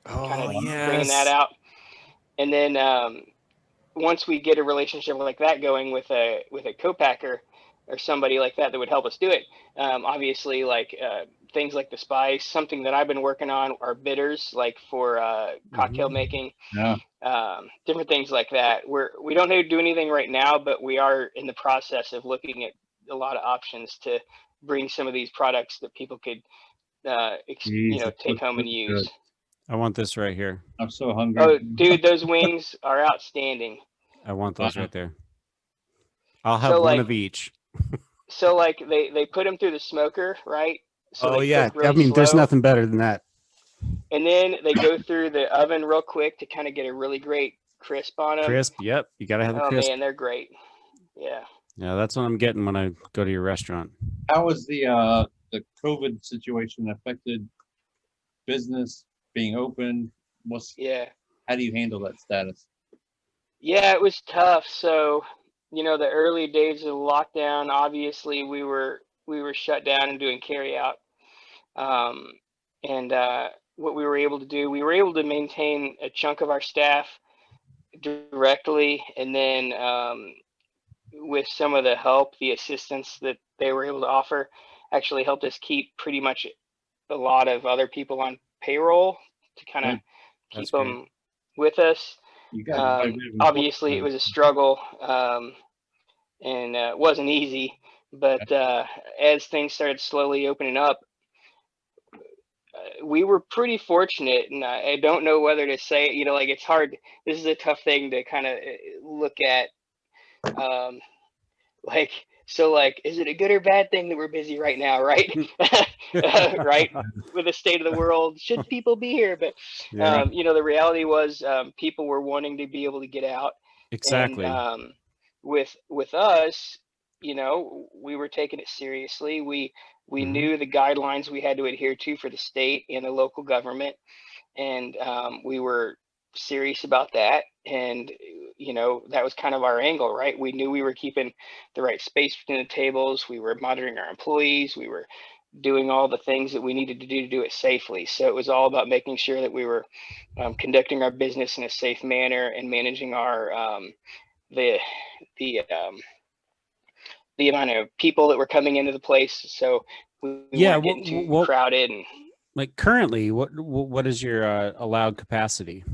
[SPEAKER 2] Bringing that out, and then once we get a relationship like that going with a co-packer or somebody like that would help us do it. Obviously, like things like the spice, something that I've been working on are bitters, like for cocktail making.
[SPEAKER 1] Yeah.
[SPEAKER 2] Different things like that. We don't have to do anything right now, but we are in the process of looking at a lot of options to bring some of these products that people could, take home and use.
[SPEAKER 1] Good.
[SPEAKER 3] I want this right here.
[SPEAKER 1] I'm so hungry.
[SPEAKER 2] Oh, dude, those wings are outstanding.
[SPEAKER 3] I want those right there. I'll have one of each.
[SPEAKER 2] So like they put them through the smoker, right? So
[SPEAKER 3] yeah. I mean, there's nothing better than that.
[SPEAKER 2] And then they go through the oven real quick to kind of get a really great crisp on them.
[SPEAKER 3] Crisp, yep. You got to have the crisp.
[SPEAKER 2] Oh man, they're great. Yeah.
[SPEAKER 3] Yeah, that's what I'm getting when I go to your restaurant.
[SPEAKER 1] How was the COVID situation affected business being open,
[SPEAKER 2] Yeah.
[SPEAKER 1] How do you handle that status?
[SPEAKER 2] Yeah, it was tough. So, the early days of lockdown, obviously we were shut down and doing carry out. And what we were able to do, we were able to maintain a chunk of our staff directly, and then with some of the help, the assistance that they were able to offer actually helped us keep pretty much a lot of other people on payroll to kind of keep them with us.
[SPEAKER 1] You got
[SPEAKER 2] obviously it was a struggle, and it wasn't easy, but as things started slowly opening up, we were pretty fortunate, and I don't know whether to say, like, it's hard. This is a tough thing to kind of look at. Like, so like, is it a good or bad thing that we're busy right now? Right. Right. With the state of the world, should people be here? But, the reality was, people were wanting to be able to get out.
[SPEAKER 3] Exactly.
[SPEAKER 2] And with us, we were taking it seriously. We knew the guidelines we had to adhere to for the state and the local government. And we were serious about that. And, that was kind of our angle, right? We knew we were keeping the right space between the tables. We were monitoring our employees. We were doing all the things that we needed to do it safely. So it was all about making sure that we were conducting our business in a safe manner and managing our the amount of people that were coming into the place. So we weren't getting too crowded. And
[SPEAKER 3] like currently, what is your allowed capacity?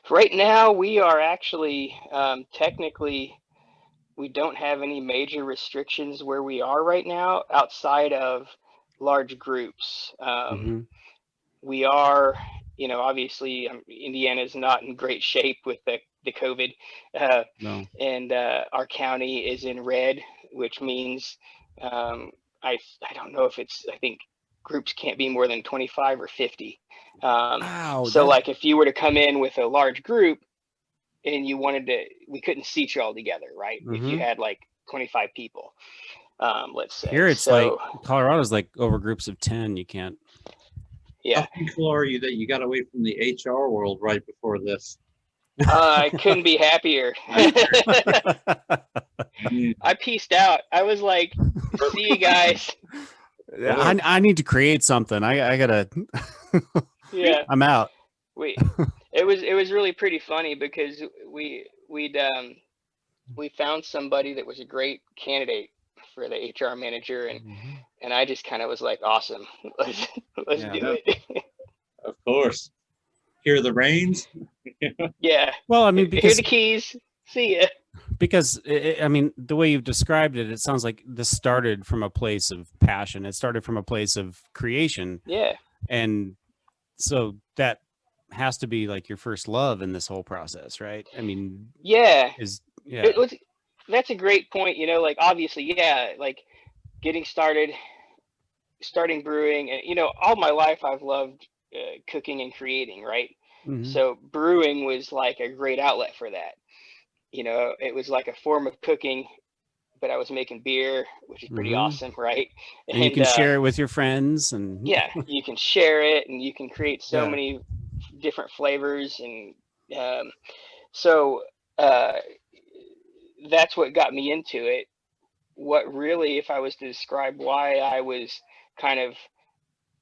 [SPEAKER 2] Right now, we are actually technically, we don't have any major restrictions where we are right now outside of large groups. We are, obviously, Indiana's not in great shape with the COVID,
[SPEAKER 3] No.
[SPEAKER 2] And our county is in red, which means I don't know if I think groups can't be more than 25 or 50.
[SPEAKER 3] Wow.
[SPEAKER 2] So like if you were to come in with a large group and you wanted to, we couldn't seat you all together, right? If you had like 25 people, let's say.
[SPEAKER 3] Here it's like Colorado's like over groups of 10. You can't.
[SPEAKER 2] Yeah.
[SPEAKER 1] How thankful are you that you got away from the HR world right before this?
[SPEAKER 2] I couldn't be happier. I peaced out. I was like, see you guys.
[SPEAKER 3] I need to create something. I gotta.
[SPEAKER 2] Yeah.
[SPEAKER 3] I'm out.
[SPEAKER 2] It was really pretty funny because we found somebody that was a great candidate for the HR manager, and I just kind of was like, awesome, let's do it.
[SPEAKER 1] Of course. Here are the reins.
[SPEAKER 2] Yeah.
[SPEAKER 3] Well, I mean, because
[SPEAKER 2] here are the keys. See ya.
[SPEAKER 3] Because I mean, the way you've described it, it sounds like this started from a place of passion. It started from a place of creation.
[SPEAKER 2] Yeah.
[SPEAKER 3] And so that has to be like your first love in this whole process, right? I mean,
[SPEAKER 2] yeah.
[SPEAKER 3] Yeah.
[SPEAKER 2] That's a great point. Like obviously, yeah, like getting starting brewing, and all my life I've loved cooking and creating, right? So brewing was like a great outlet for that. It was like a form of cooking, but I was making beer, which is pretty awesome, right?
[SPEAKER 3] And you can share it with your friends, and
[SPEAKER 2] yeah, you can share it, and you can create so many different flavors, and so that's what got me into it. What really, if I was to describe why I was kind of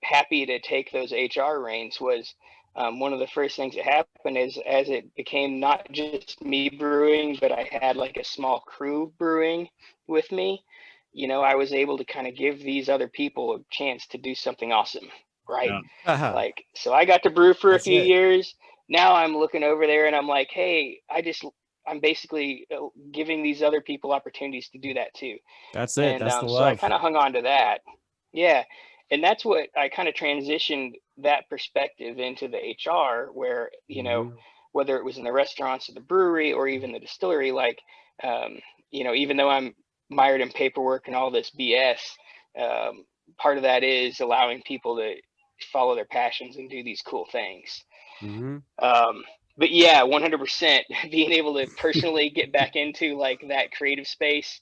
[SPEAKER 2] happy to take those HR reins, was one of the first things that happened is as it became not just me brewing, but I had like a small crew brewing with me, I was able to kind of give these other people a chance to do something awesome, right? Like, so I got to brew for a few years. Now I'm looking over there and I'm like, hey, I'm basically giving these other people opportunities to do that too.
[SPEAKER 3] That's it.
[SPEAKER 2] And
[SPEAKER 3] that's the love.
[SPEAKER 2] So I kind of hung on to that. Yeah. And that's what I kind of transitioned that perspective into the HR, where, whether it was in the restaurants or the brewery or even the distillery, like, even though I'm mired in paperwork and all this BS, part of that is allowing people to follow their passions and do these cool things. But yeah, 100% being able to personally get back into like that creative space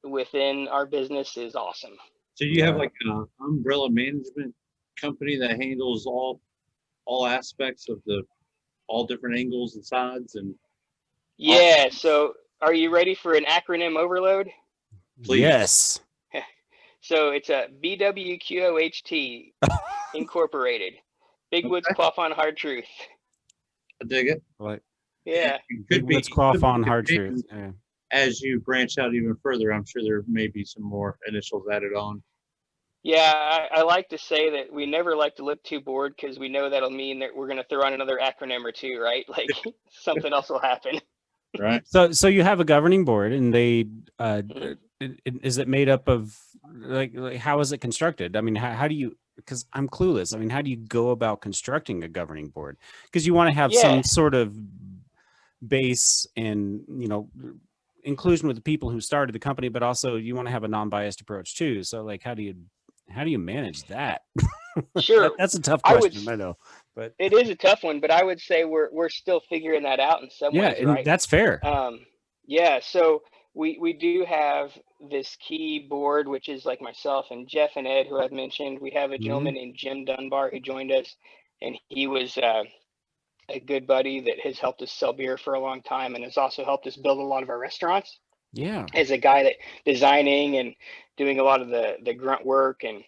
[SPEAKER 2] within our business is awesome.
[SPEAKER 1] So you have like an umbrella management company that handles all all aspects of all different angles and sides and
[SPEAKER 2] Yeah. So are you ready for an acronym overload?
[SPEAKER 1] Please.
[SPEAKER 3] Yes.
[SPEAKER 2] So it's a BWQOHT Incorporated. Big Woods Quaff On Hard Truth.
[SPEAKER 1] I dig it.
[SPEAKER 3] Like,
[SPEAKER 2] Yeah.
[SPEAKER 1] It
[SPEAKER 3] Big Woods Quaff
[SPEAKER 1] could be
[SPEAKER 3] On Hard
[SPEAKER 1] continued.
[SPEAKER 3] Truth. Yeah.
[SPEAKER 1] As you branch out even further, I'm sure there may be some more initials added on.
[SPEAKER 2] Yeah, I like to say that we never like to look too bored because we know that'll mean that we're going to throw on another acronym or two, right? Like something else will happen.
[SPEAKER 1] Right.
[SPEAKER 3] So you have a governing board, and they
[SPEAKER 2] Mhm.
[SPEAKER 3] is it made up of like how is it constructed? I mean, how do you? Because I'm clueless. I mean, how do you go about constructing a governing board? Because you want to have
[SPEAKER 2] Yeah.
[SPEAKER 3] some sort of base and inclusion with the people who started the company, but also you want to have a non-biased approach too. So like, how do you manage that?
[SPEAKER 2] Sure.
[SPEAKER 3] That's a tough
[SPEAKER 2] I would
[SPEAKER 3] question. I know, but
[SPEAKER 2] It is a tough one, but I would say we're still figuring that out in some
[SPEAKER 3] yeah,
[SPEAKER 2] ways,
[SPEAKER 3] and
[SPEAKER 2] right?
[SPEAKER 3] that's fair.
[SPEAKER 2] Yeah, so we do have this key board, which is like myself and Jeff and Ed, who I've mentioned. We have a gentleman named Jim Dunbar who joined us, and he was a good buddy that has helped us sell beer for a long time and has also helped us build a lot of our restaurants.
[SPEAKER 3] Yeah.
[SPEAKER 2] As a guy that designing and doing a lot of the grunt work and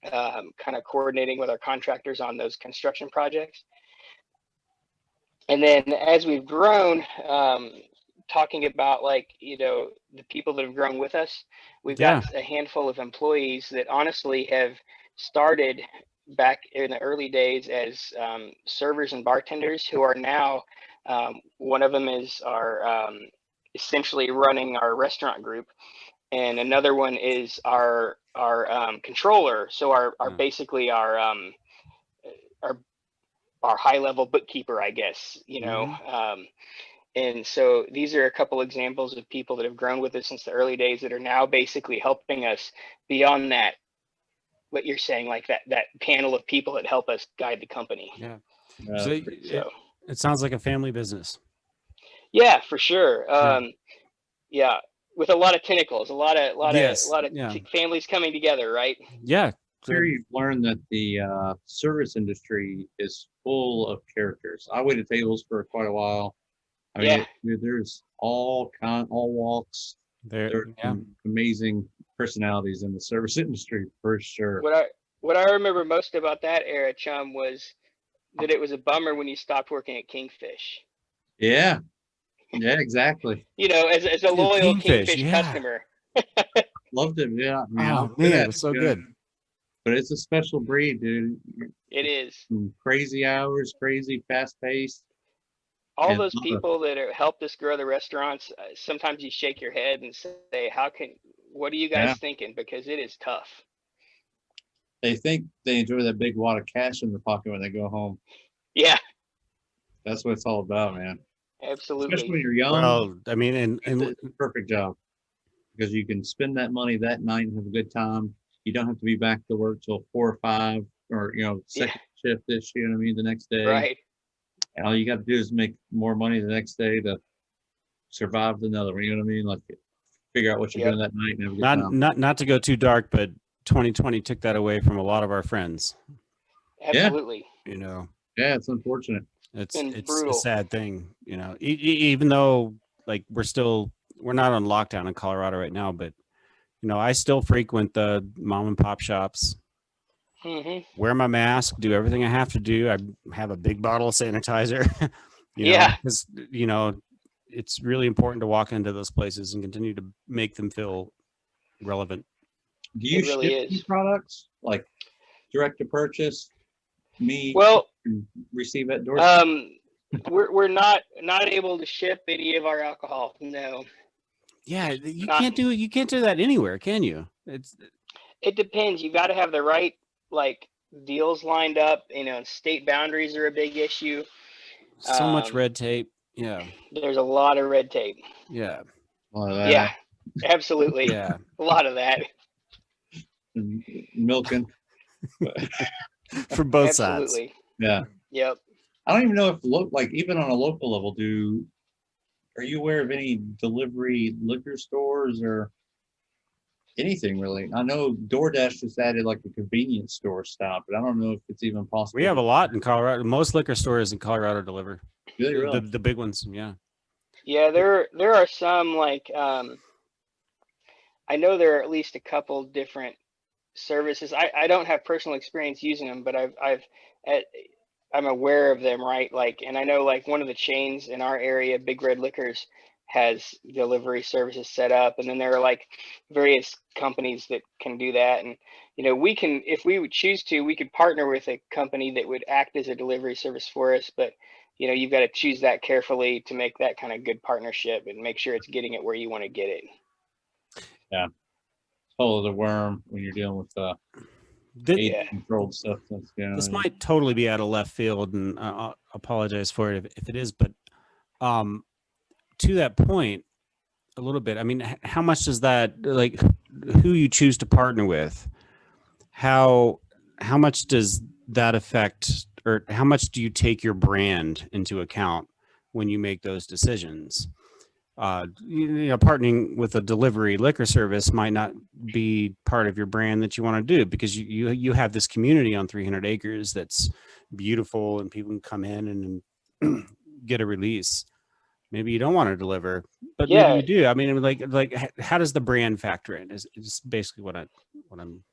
[SPEAKER 2] kind of coordinating with our contractors on those construction projects. And then as we've grown, talking about like, the people that have grown with us, we've got a handful of employees that honestly have started back in the early days as servers and bartenders who are now, one of them is our essentially running our restaurant group. And another one is our controller. So our basically our high level bookkeeper, I guess, and so these are a couple examples of people that have grown with us since the early days that are now basically helping us beyond that, what you're saying, like that panel of people that help us guide the company.
[SPEAKER 3] Yeah.
[SPEAKER 2] So
[SPEAKER 3] it sounds like a family business.
[SPEAKER 2] Yeah, for sure. Yeah, with a lot of tentacles, a lot of families coming together, right?
[SPEAKER 3] Yeah.
[SPEAKER 1] Here you've learned that the service industry is full of characters. I waited tables for quite a while. I mean, there's all walks. There are amazing personalities in the service industry for sure.
[SPEAKER 2] What I remember most about that era, Chum, was that it was a bummer when you stopped working at Kingfish.
[SPEAKER 1] Yeah. Yeah, exactly.
[SPEAKER 2] As a loyal Kingfish customer.
[SPEAKER 1] Loved it. Yeah.
[SPEAKER 3] Man, it was so good.
[SPEAKER 1] But it's a special breed, dude.
[SPEAKER 2] It is.
[SPEAKER 1] Some crazy hours, crazy fast paced.
[SPEAKER 2] All those people that have helped us grow the restaurants, sometimes you shake your head and say, what are you guys thinking? Because it is tough.
[SPEAKER 1] They think they enjoy that big wad of cash in their pocket when they go home.
[SPEAKER 2] Yeah.
[SPEAKER 1] That's what it's all about, man.
[SPEAKER 2] Absolutely.
[SPEAKER 1] Especially when you're young.
[SPEAKER 3] Well, I mean, and
[SPEAKER 1] it's a perfect job because you can spend that money that night and have a good time. You don't have to be back to work till 4 or 5 or, second shift this, the next day.
[SPEAKER 2] Right.
[SPEAKER 1] And all you got to do is make more money the next day to survive another one. You know what I mean? Like figure out what you're doing that night and have a good time.
[SPEAKER 3] Not to go too dark, but 2020 took that away from a lot of our friends.
[SPEAKER 2] Absolutely.
[SPEAKER 1] Yeah, it's unfortunate.
[SPEAKER 3] It's a sad thing, even though like we're not on lockdown in Colorado right now, but I still frequent the mom and pop shops. Wear my mask, do everything I have to do. I have a big bottle of sanitizer. Because it's really important to walk into those places and continue to make them feel relevant.
[SPEAKER 1] Do you ship these products like direct to purchase? Receive at door?
[SPEAKER 2] We're not able to ship any of our alcohol. No.
[SPEAKER 3] Yeah, you can't do that anywhere, can you?
[SPEAKER 2] It depends. You got to have the right deals lined up. State boundaries are a big issue.
[SPEAKER 3] So much red tape. Yeah.
[SPEAKER 2] There's a lot of red tape.
[SPEAKER 3] Yeah.
[SPEAKER 2] Yeah. Absolutely.
[SPEAKER 3] Yeah.
[SPEAKER 2] A lot of that.
[SPEAKER 1] Milking.
[SPEAKER 3] From both sides.
[SPEAKER 2] Absolutely.
[SPEAKER 1] Yeah.
[SPEAKER 2] Yep.
[SPEAKER 1] I don't even know if even on a local level, are you aware of any delivery liquor stores or anything really. I know DoorDash just added like a convenience store stop, but I don't know if it's even possible.
[SPEAKER 3] We have a lot in Colorado. Most liquor stores in Colorado deliver.
[SPEAKER 1] Really, really?
[SPEAKER 3] The big ones, yeah.
[SPEAKER 2] Yeah, there are some like I know there are at least a couple different services. I don't have personal experience using them, but I'm aware of them, right? Like, and I know like one of the chains in our area, Big Red Liquors, has delivery services set up, and then there are like various companies that can do that. And you know, we can, if we would choose to, we could partner with a company that would act as a delivery service for us. But you know, you've got to choose that carefully to make that kind of good partnership and make sure it's getting it where you want to get it.
[SPEAKER 1] Yeah. Follow the worm when you're dealing with
[SPEAKER 3] Th-
[SPEAKER 2] Yeah.
[SPEAKER 1] controlled substance. You know,
[SPEAKER 3] This might totally be out of left field, and I apologize for it if it is. But to that point, a little bit. I mean, how much does that, like, who you choose to partner with? How much does that affect, or how much do you take your brand into account when you make those decisions? You know, partnering with a delivery liquor service might not be part of your brand that you want to do, because you have this community on 300 acres that's beautiful, and people can come in and get a release. Maybe you don't want to deliver, but
[SPEAKER 2] Yeah.
[SPEAKER 3] maybe you do. I mean, like how does the brand factor in? Is basically what I'm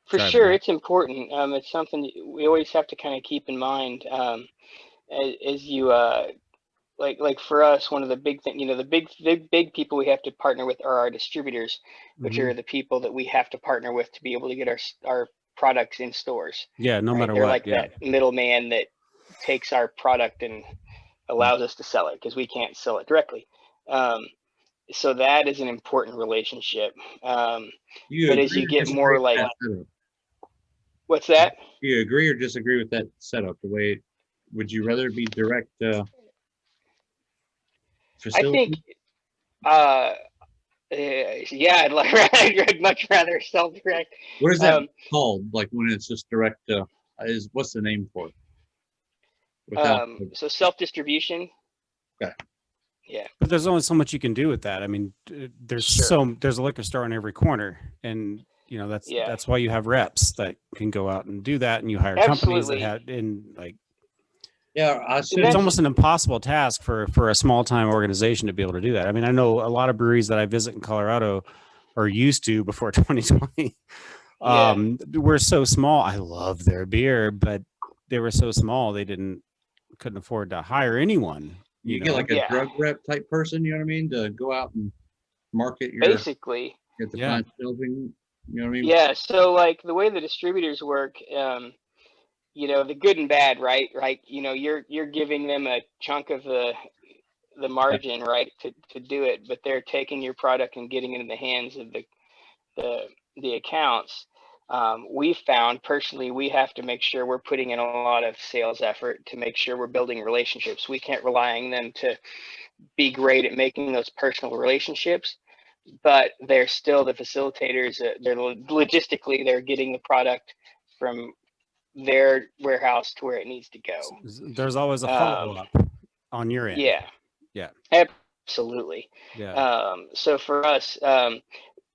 [SPEAKER 2] For
[SPEAKER 3] driving
[SPEAKER 2] sure,
[SPEAKER 3] at.
[SPEAKER 2] it's important. It's something we always have to kind of keep in mind as you like for us, one of the big thing, you know, the big people we have to partner with are our distributors, which
[SPEAKER 3] Mhm.
[SPEAKER 2] are the people that we have to partner with to be able to get our products in stores.
[SPEAKER 3] Yeah, no
[SPEAKER 2] Right?
[SPEAKER 3] matter
[SPEAKER 2] They're
[SPEAKER 3] what.
[SPEAKER 2] like
[SPEAKER 3] Yeah,
[SPEAKER 2] that middleman that takes our product and allows us to sell it because we can't sell it directly. So that is an important relationship.
[SPEAKER 1] you
[SPEAKER 2] But as
[SPEAKER 1] agree
[SPEAKER 2] you
[SPEAKER 1] or
[SPEAKER 2] get
[SPEAKER 1] disagree
[SPEAKER 2] more
[SPEAKER 1] with
[SPEAKER 2] like,
[SPEAKER 1] that setup?
[SPEAKER 2] what's that?
[SPEAKER 1] Do you agree or disagree with that setup? The way, would you rather be direct
[SPEAKER 2] I think,
[SPEAKER 1] facility?
[SPEAKER 2] yeah, I'd much rather self-direct.
[SPEAKER 1] What is that called? Like when it's just direct is what's the name for it? Without
[SPEAKER 2] So self-distribution.
[SPEAKER 1] okay.
[SPEAKER 2] Yeah.
[SPEAKER 3] but there's only so much you can do with that. I mean,
[SPEAKER 2] Sure.
[SPEAKER 3] there's a liquor store in every corner, and you know
[SPEAKER 2] Yeah.
[SPEAKER 3] that's why you have reps that can go out and do that, and you hire companies that
[SPEAKER 2] Absolutely.
[SPEAKER 3] have in like.
[SPEAKER 1] Yeah, I
[SPEAKER 3] It's
[SPEAKER 1] assume
[SPEAKER 3] almost an impossible task for a small time organization to be able to do that. I mean, I know a lot of breweries that I visit in Colorado, or used to before 2020.
[SPEAKER 2] Yeah.
[SPEAKER 3] Were so small. I love their beer, but they were so small they couldn't afford to hire anyone.
[SPEAKER 1] you
[SPEAKER 3] You
[SPEAKER 1] get
[SPEAKER 3] know,
[SPEAKER 1] like a
[SPEAKER 2] Yeah.
[SPEAKER 1] drug rep type person, you know what I mean, to go out and market your
[SPEAKER 2] Basically.
[SPEAKER 1] get the
[SPEAKER 3] Yeah.
[SPEAKER 1] client shelving, you know what I mean?
[SPEAKER 2] Yeah. So like the way the distributors work, you know, the good and bad, right? Right. You know, you're giving them a chunk of the margin, right, to do it, but they're taking your product and getting it in the hands of the accounts. We found personally, we have to make sure we're putting in a lot of sales effort to make sure we're building relationships. We can't rely on them to be great at making those personal relationships, but they're still the facilitators. They're logistically, they're getting the product from their warehouse to where it needs to go.
[SPEAKER 3] there's always a follow up on your end.
[SPEAKER 2] Yeah.
[SPEAKER 3] Yeah.
[SPEAKER 2] Absolutely.
[SPEAKER 3] Yeah.
[SPEAKER 2] So for us,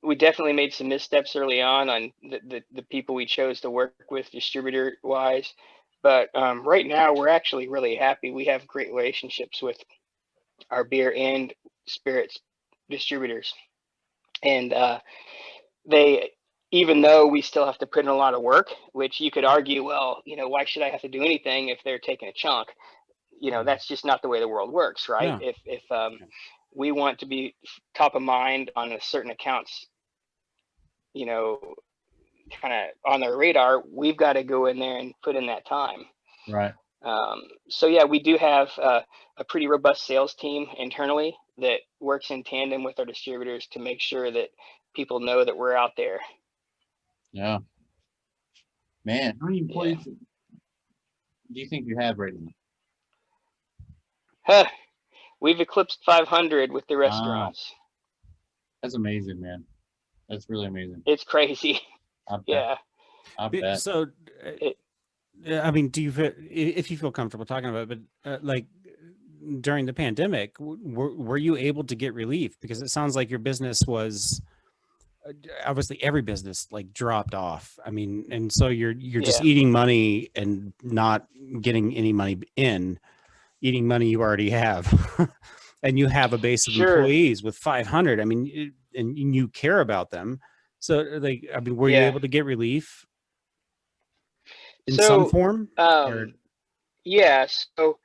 [SPEAKER 2] we definitely made some missteps early on the people we chose to work with distributor wise. But right now, we're actually really happy. We have great relationships with our beer and spirits distributors. And they, even though we still have to put in a lot of work, which you could argue, well, you know, why should I have to do anything if they're taking a chunk? You know, that's just not the way the world works, right?
[SPEAKER 3] Yeah.
[SPEAKER 2] If we want to be top of mind on a certain accounts, you know, kind of on their radar, we've got to go in there and put in that time.
[SPEAKER 1] Right.
[SPEAKER 2] So yeah, we do have a pretty robust sales team internally that works in tandem with our distributors to make sure that people know that we're out there.
[SPEAKER 1] Yeah. Man, how many employees do you think you have right now?
[SPEAKER 2] Huh. We've eclipsed 500 with the
[SPEAKER 1] Wow.
[SPEAKER 2] restaurants.
[SPEAKER 1] That's amazing, man. That's really amazing.
[SPEAKER 2] It's crazy.
[SPEAKER 1] I bet.
[SPEAKER 2] Yeah.
[SPEAKER 1] I bet.
[SPEAKER 3] So, I mean, do you feel, if you feel comfortable talking about it, but like during the pandemic, were you able to get relief? Because it sounds like your business was obviously every business like dropped off. I mean, and so you're just
[SPEAKER 2] Yeah.
[SPEAKER 3] eating money and not getting any money in, eating money you already have. And you have a base of
[SPEAKER 2] Sure.
[SPEAKER 3] employees with 500. I mean, and you care about them. So like, I mean, were you
[SPEAKER 2] Yeah.
[SPEAKER 3] able to get relief in some form? Or
[SPEAKER 2] Yeah. So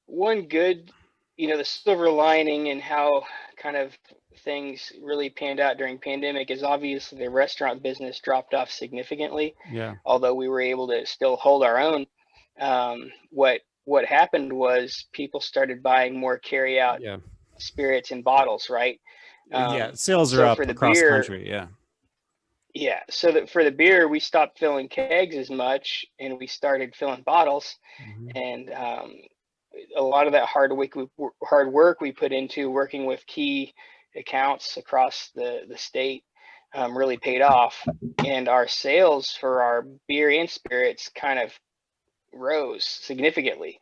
[SPEAKER 2] one good, the silver lining and how kind of things really panned out during pandemic is obviously the restaurant business dropped off significantly,
[SPEAKER 3] yeah,
[SPEAKER 2] although we were able to still hold our own. What happened was people started buying more carry out
[SPEAKER 3] yeah,
[SPEAKER 2] spirits in bottles, right?
[SPEAKER 3] yeah. Sales are
[SPEAKER 2] So
[SPEAKER 3] up
[SPEAKER 2] for the
[SPEAKER 3] across
[SPEAKER 2] beer,
[SPEAKER 3] country. Yeah.
[SPEAKER 2] yeah, so that for the beer, we stopped filling kegs as much and we started filling bottles.
[SPEAKER 3] Mhm.
[SPEAKER 2] And a lot of that hard work we put into working with key accounts across the state really paid off. And our sales for our beer and spirits kind of rose significantly,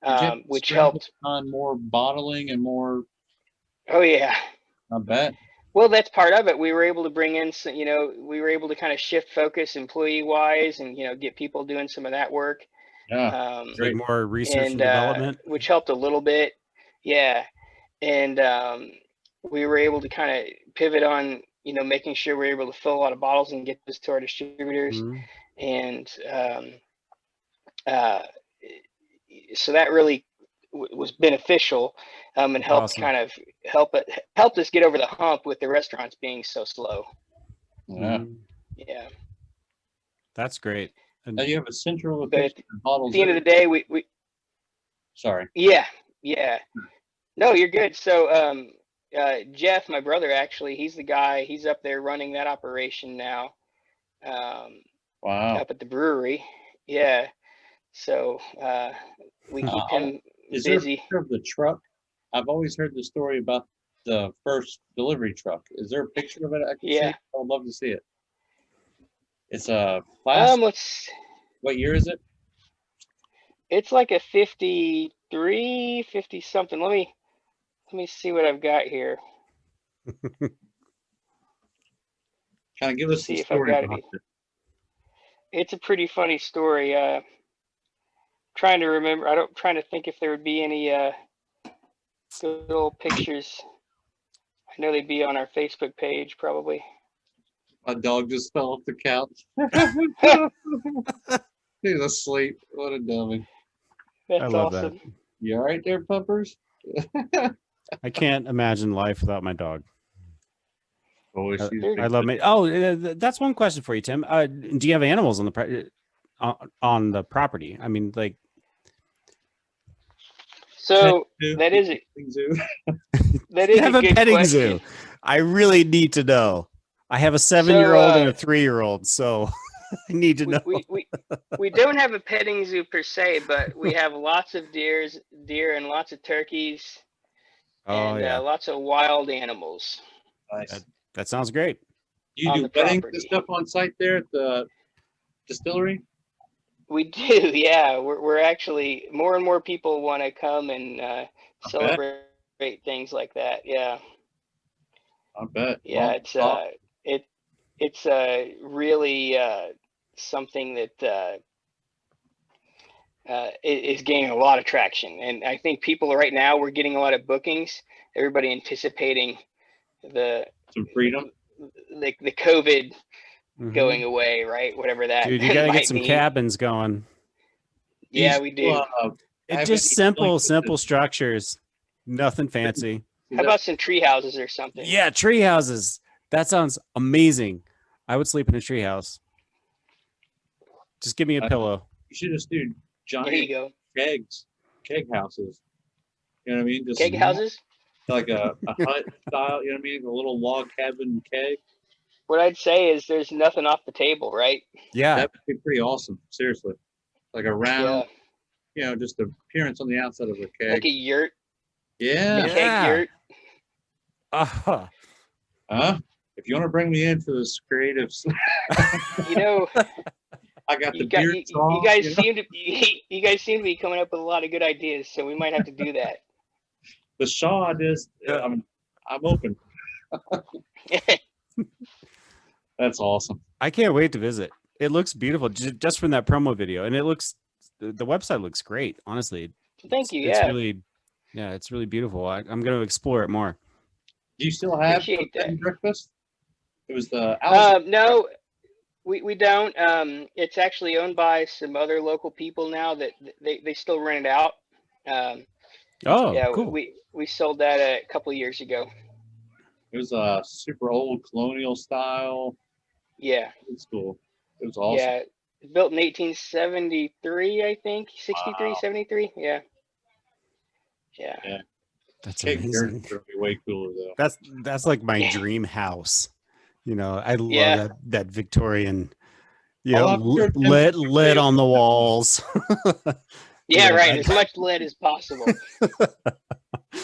[SPEAKER 1] Did you have to
[SPEAKER 2] which
[SPEAKER 1] scramble
[SPEAKER 2] helped.
[SPEAKER 1] on more bottling and more?
[SPEAKER 2] Oh, yeah.
[SPEAKER 1] I bet.
[SPEAKER 2] Well, that's part of it. We were able to bring in some, we were able to kind of shift focus employee wise and, get people doing some of that work.
[SPEAKER 1] Yeah.
[SPEAKER 3] Like
[SPEAKER 1] Great.
[SPEAKER 3] more research and
[SPEAKER 2] And
[SPEAKER 3] development.
[SPEAKER 2] which helped a little bit. Yeah. And we were able to kind of pivot on, making sure we were able to fill a lot of bottles and get this to our distributors.
[SPEAKER 3] Mhm.
[SPEAKER 2] And so that really was beneficial and helped
[SPEAKER 3] Awesome.
[SPEAKER 2] kind of helped us get over the hump with the restaurants being so slow.
[SPEAKER 1] Yeah.
[SPEAKER 3] Mhm.
[SPEAKER 2] Yeah.
[SPEAKER 3] That's great. And
[SPEAKER 1] Now you have a central
[SPEAKER 2] But
[SPEAKER 1] location of
[SPEAKER 2] at
[SPEAKER 1] bottles.
[SPEAKER 2] the end of the day, we
[SPEAKER 1] Sorry.
[SPEAKER 2] yeah. No, you're good. So Jeff, my brother, actually, he's the guy. He's up there running that operation now,
[SPEAKER 1] Wow.
[SPEAKER 2] up at the brewery. Yeah. So we keep him
[SPEAKER 1] Is there a
[SPEAKER 2] busy.
[SPEAKER 1] picture of the truck? I've always heard the story about the first delivery truck. Is there a picture of it I can see?
[SPEAKER 2] Yeah.
[SPEAKER 1] I would love to see it. It's a plastic. What year is it?
[SPEAKER 2] It's like a 53, 50 something. Let me see what I've got here.
[SPEAKER 1] Kind of give us the
[SPEAKER 2] See if I've
[SPEAKER 1] story
[SPEAKER 2] got
[SPEAKER 1] behind
[SPEAKER 2] it.
[SPEAKER 1] it.
[SPEAKER 2] It's a pretty funny story. Trying to remember. Trying to think if there would be any good old pictures. I know they'd be on our Facebook page probably.
[SPEAKER 1] My dog just fell off the couch. He's asleep. What a dummy.
[SPEAKER 2] That's
[SPEAKER 3] I love
[SPEAKER 2] awesome.
[SPEAKER 3] that.
[SPEAKER 1] You all right there, puppers?
[SPEAKER 3] I can't imagine life without my dog.
[SPEAKER 1] Oh,
[SPEAKER 3] I love me. Oh, that's one question for you, Tim. Do you have animals on on the property? I mean, like.
[SPEAKER 2] So that is
[SPEAKER 3] You have
[SPEAKER 2] a
[SPEAKER 3] a
[SPEAKER 2] good
[SPEAKER 3] petting
[SPEAKER 2] question.
[SPEAKER 3] zoo. I really need to know. I have a 7-year-old and a 3-year-old, so I need to know.
[SPEAKER 2] We don't have a petting zoo per se, but we have lots of deer and lots of turkeys and lots of wild animals.
[SPEAKER 1] Nice.
[SPEAKER 3] That sounds great.
[SPEAKER 1] Do you do weddings and stuff on site there at the distillery?
[SPEAKER 2] We do, yeah. We're actually more and more people want to come and celebrate things like that. Yeah.
[SPEAKER 1] I bet.
[SPEAKER 2] Yeah, it's really something that is gaining a lot of traction, and I think people right now we're getting a lot of bookings. Everybody anticipating
[SPEAKER 1] some freedom,
[SPEAKER 2] like the COVID going away, right? Whatever that.
[SPEAKER 3] Dude, you gotta
[SPEAKER 2] might
[SPEAKER 3] get some
[SPEAKER 2] mean.
[SPEAKER 3] cabins going.
[SPEAKER 2] Yeah, we do.
[SPEAKER 3] It's just simple structures, nothing fancy.
[SPEAKER 2] How about some tree houses or something?
[SPEAKER 3] Yeah, tree houses. That sounds amazing. I would sleep in a tree house. Just give me a pillow.
[SPEAKER 1] You should just do giant
[SPEAKER 2] there you go.
[SPEAKER 1] keg houses. You know what I mean? Just
[SPEAKER 2] keg houses?
[SPEAKER 1] Like a hut style, you know what I mean? A little log cabin keg.
[SPEAKER 2] What I'd say is there's nothing off the table, right?
[SPEAKER 3] Yeah.
[SPEAKER 1] That would be pretty awesome. Seriously. Like a round, just the appearance on the outside of a keg.
[SPEAKER 2] Like a yurt.
[SPEAKER 1] Yeah.
[SPEAKER 2] A keg yurt.
[SPEAKER 1] If you want to bring me in for this creative, I got the beard.
[SPEAKER 2] You guys seem to be coming up with a lot of good ideas, so we might have to do that.
[SPEAKER 1] The Shaw is. I'm open. That's awesome.
[SPEAKER 3] I can't wait to visit. It looks beautiful just from that promo video, and the website looks great. Honestly,
[SPEAKER 2] Thank you.
[SPEAKER 3] It's
[SPEAKER 2] Yeah,
[SPEAKER 3] really, yeah, it's really beautiful. I'm going to explore it more.
[SPEAKER 1] Do you still have the
[SPEAKER 2] appreciate
[SPEAKER 1] bed
[SPEAKER 2] that.
[SPEAKER 1] and breakfast? It was the Alice.
[SPEAKER 2] No, we don't. It's actually owned by some other local people now that they still rent it out.
[SPEAKER 3] Oh,
[SPEAKER 2] Yeah,
[SPEAKER 3] cool.
[SPEAKER 2] we sold that a couple of years ago.
[SPEAKER 1] It was a super old colonial style.
[SPEAKER 2] Yeah,
[SPEAKER 1] It's cool. It was awesome.
[SPEAKER 2] yeah. Built in 1873, I think. 63,
[SPEAKER 1] Wow.
[SPEAKER 2] 73. Yeah. Yeah.
[SPEAKER 1] Yeah.
[SPEAKER 3] That's
[SPEAKER 1] Keg
[SPEAKER 3] amazing.
[SPEAKER 1] Garden's gonna be way cooler though.
[SPEAKER 3] That's like my
[SPEAKER 2] Yeah.
[SPEAKER 3] dream house. You know, I love
[SPEAKER 2] Yeah.
[SPEAKER 3] that Victorian, you
[SPEAKER 1] I'll
[SPEAKER 3] know,
[SPEAKER 1] have to go
[SPEAKER 3] lit
[SPEAKER 1] to-
[SPEAKER 3] on the walls.
[SPEAKER 2] Yeah,
[SPEAKER 3] Yeah,
[SPEAKER 2] right. As much lead as possible.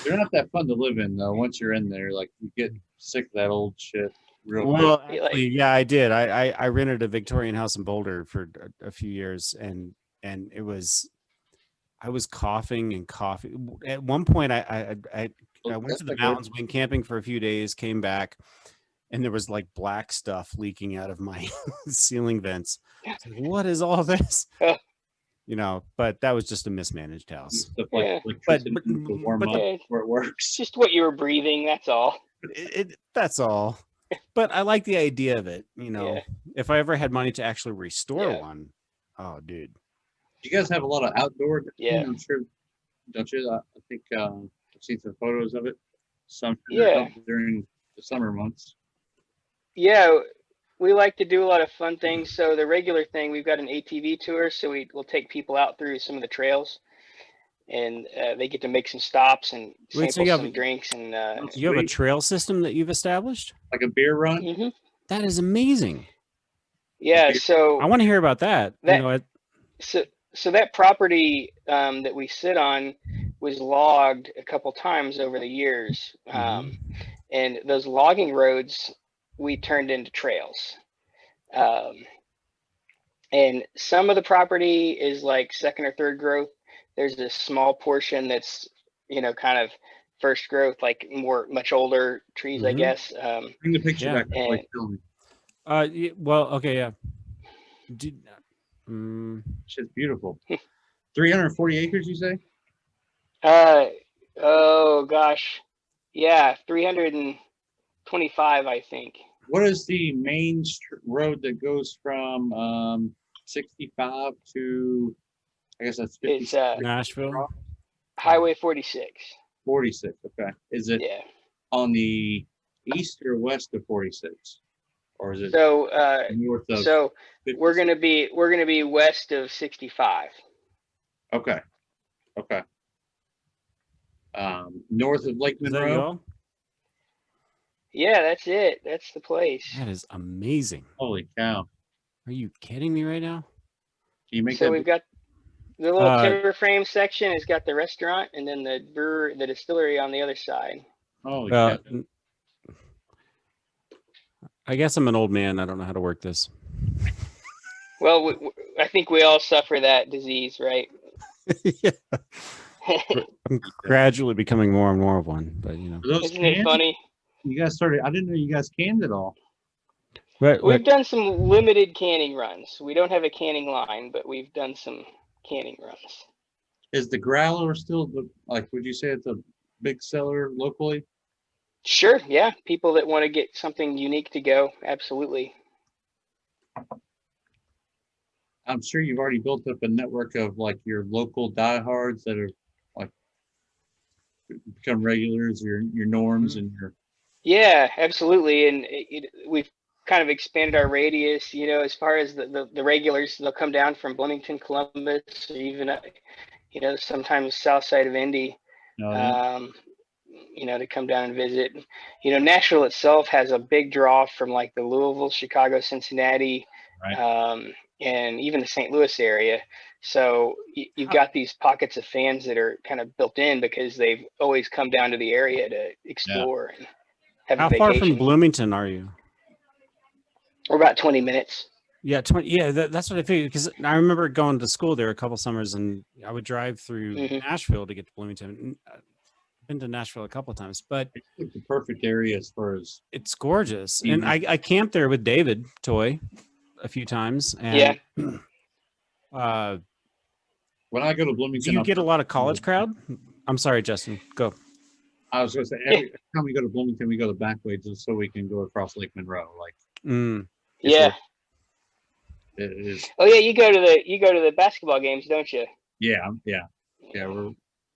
[SPEAKER 1] They're not that fun to live in though. Once you're in there, like you get sick of that old shit real
[SPEAKER 3] Well,
[SPEAKER 1] quick.
[SPEAKER 2] Like-
[SPEAKER 3] actually, yeah, I did. I rented a Victorian house in Boulder for a few years, and it was, I was coughing and coughing. At one point, I went
[SPEAKER 1] That's
[SPEAKER 3] to the
[SPEAKER 1] not good.
[SPEAKER 3] mountains, went camping for a few days, came back, and there was like black stuff leaking out of my ceiling vents. It's like, what is all this? You know, but that was just a mismanaged house.
[SPEAKER 1] Stuff like
[SPEAKER 2] Yeah.
[SPEAKER 1] electricity to warm up
[SPEAKER 2] Yeah.
[SPEAKER 1] where it
[SPEAKER 2] It's
[SPEAKER 1] works.
[SPEAKER 2] just what you were breathing. That's all.
[SPEAKER 3] That's all. But I like the idea of it. You know,
[SPEAKER 2] Yeah.
[SPEAKER 3] if I ever had money to actually restore
[SPEAKER 2] Yeah.
[SPEAKER 3] one, oh, dude.
[SPEAKER 1] You guys have a lot of outdoor.
[SPEAKER 2] Yeah.
[SPEAKER 1] I'm sure. Don't you? I think I've seen some photos of it. Some
[SPEAKER 2] Yeah.
[SPEAKER 1] during the summer months.
[SPEAKER 2] Yeah, we like to do a lot of fun things. So the regular thing, we've got an ATV tour, so we'll take people out through some of the trails, and they get to make some stops and
[SPEAKER 3] Wait, so
[SPEAKER 2] sample
[SPEAKER 3] you have-
[SPEAKER 2] some drinks. And
[SPEAKER 3] You have a
[SPEAKER 1] Sweet.
[SPEAKER 3] trail system that you've established?
[SPEAKER 1] Like a beer run.
[SPEAKER 2] mhm.
[SPEAKER 3] That is amazing.
[SPEAKER 2] Yeah,
[SPEAKER 1] Okay.
[SPEAKER 2] so
[SPEAKER 3] I want to hear about that.
[SPEAKER 2] That-
[SPEAKER 3] You know,
[SPEAKER 2] so that property that we sit on was logged a couple times over the years, and those logging roads we turned into trails. And some of the property is like second or third growth. There's this small portion that's, you know, kind of first growth, like much older trees, I
[SPEAKER 3] Mhm.
[SPEAKER 2] guess.
[SPEAKER 1] Bring the picture
[SPEAKER 3] Yeah.
[SPEAKER 1] back. Like, tell me.
[SPEAKER 3] well, okay, yeah.
[SPEAKER 1] Shit's beautiful. 340 acres, you say?
[SPEAKER 2] Oh gosh, yeah, 325, I think.
[SPEAKER 1] What is the main road that goes from 65 to, I guess that's 50,
[SPEAKER 2] It's
[SPEAKER 3] Nashville.
[SPEAKER 2] Highway 46.
[SPEAKER 1] 46? Okay. Is it
[SPEAKER 2] Yeah.
[SPEAKER 1] on the east or west of 46, or is it
[SPEAKER 2] So
[SPEAKER 1] north of?
[SPEAKER 2] so
[SPEAKER 1] 56?
[SPEAKER 2] we're gonna be west of 65.
[SPEAKER 1] Okay. Okay. North of Lake
[SPEAKER 3] Is that
[SPEAKER 1] Monroe.
[SPEAKER 3] y'all?
[SPEAKER 2] Yeah, that's it. That's the place.
[SPEAKER 3] That is amazing.
[SPEAKER 1] Holy cow!
[SPEAKER 3] Are you kidding me right now?
[SPEAKER 1] Can you make
[SPEAKER 2] So
[SPEAKER 1] that?
[SPEAKER 2] we've got the little
[SPEAKER 3] Uh,
[SPEAKER 2] timber frame section has got the restaurant, and then the distillery on the other side.
[SPEAKER 1] Holy
[SPEAKER 3] Uh,
[SPEAKER 1] cow!
[SPEAKER 3] n- I guess I'm an old man. I don't know how to work this.
[SPEAKER 2] Well, I think we all suffer that disease, right?
[SPEAKER 3] Yeah. I'm gradually becoming more and more of one, but you know.
[SPEAKER 1] Are those
[SPEAKER 2] Isn't it
[SPEAKER 1] canned?
[SPEAKER 2] funny?
[SPEAKER 1] You guys started. I didn't know you guys canned it all.
[SPEAKER 2] We've done some limited canning runs. We don't have a canning line, but we've done some canning runs.
[SPEAKER 1] Is the growler still would you say it's a big seller locally?
[SPEAKER 2] Sure, yeah. People that want to get something unique to go, absolutely.
[SPEAKER 1] I'm sure you've already built up a network of like your local diehards that are like become regulars, your norms and your.
[SPEAKER 2] Yeah, absolutely. And we've kind of expanded our radius, you know, as far as the regulars. They'll come down from Bloomington, Columbus, or even, you know, sometimes south side of Indy, you know, to come down and visit. You know, Nashville itself has a big draw from like the Louisville, Chicago, Cincinnati,
[SPEAKER 1] Right.
[SPEAKER 2] and even the St. Louis area. So you've got these pockets of fans that are kind of built in because they've always come down to the area to explore and have
[SPEAKER 3] How
[SPEAKER 2] a
[SPEAKER 3] far
[SPEAKER 2] vacation.
[SPEAKER 3] from Bloomington are you?
[SPEAKER 2] We're about 20 minutes.
[SPEAKER 3] Yeah, 20. Yeah, that's what I figured, because I remember going to school there a couple summers, and I would drive through
[SPEAKER 2] Mhm.
[SPEAKER 3] Nashville to get to Bloomington. been to Nashville a couple of times, but
[SPEAKER 1] It's like the perfect area as far as
[SPEAKER 3] it's gorgeous. And I camped there with David Toy a few times,
[SPEAKER 2] Yeah.
[SPEAKER 3] and
[SPEAKER 1] when I go to
[SPEAKER 3] do
[SPEAKER 1] Bloomington,
[SPEAKER 3] you get a lot of college crowd? I'm sorry, Justin. Go.
[SPEAKER 1] I was going to say every time we go to Bloomington, we go the back way just so we can go across Lake Monroe. Like,
[SPEAKER 3] Mm.
[SPEAKER 1] it's
[SPEAKER 2] Yeah.
[SPEAKER 1] it is.
[SPEAKER 2] Oh yeah, you go to the basketball games, don't you?
[SPEAKER 1] Yeah.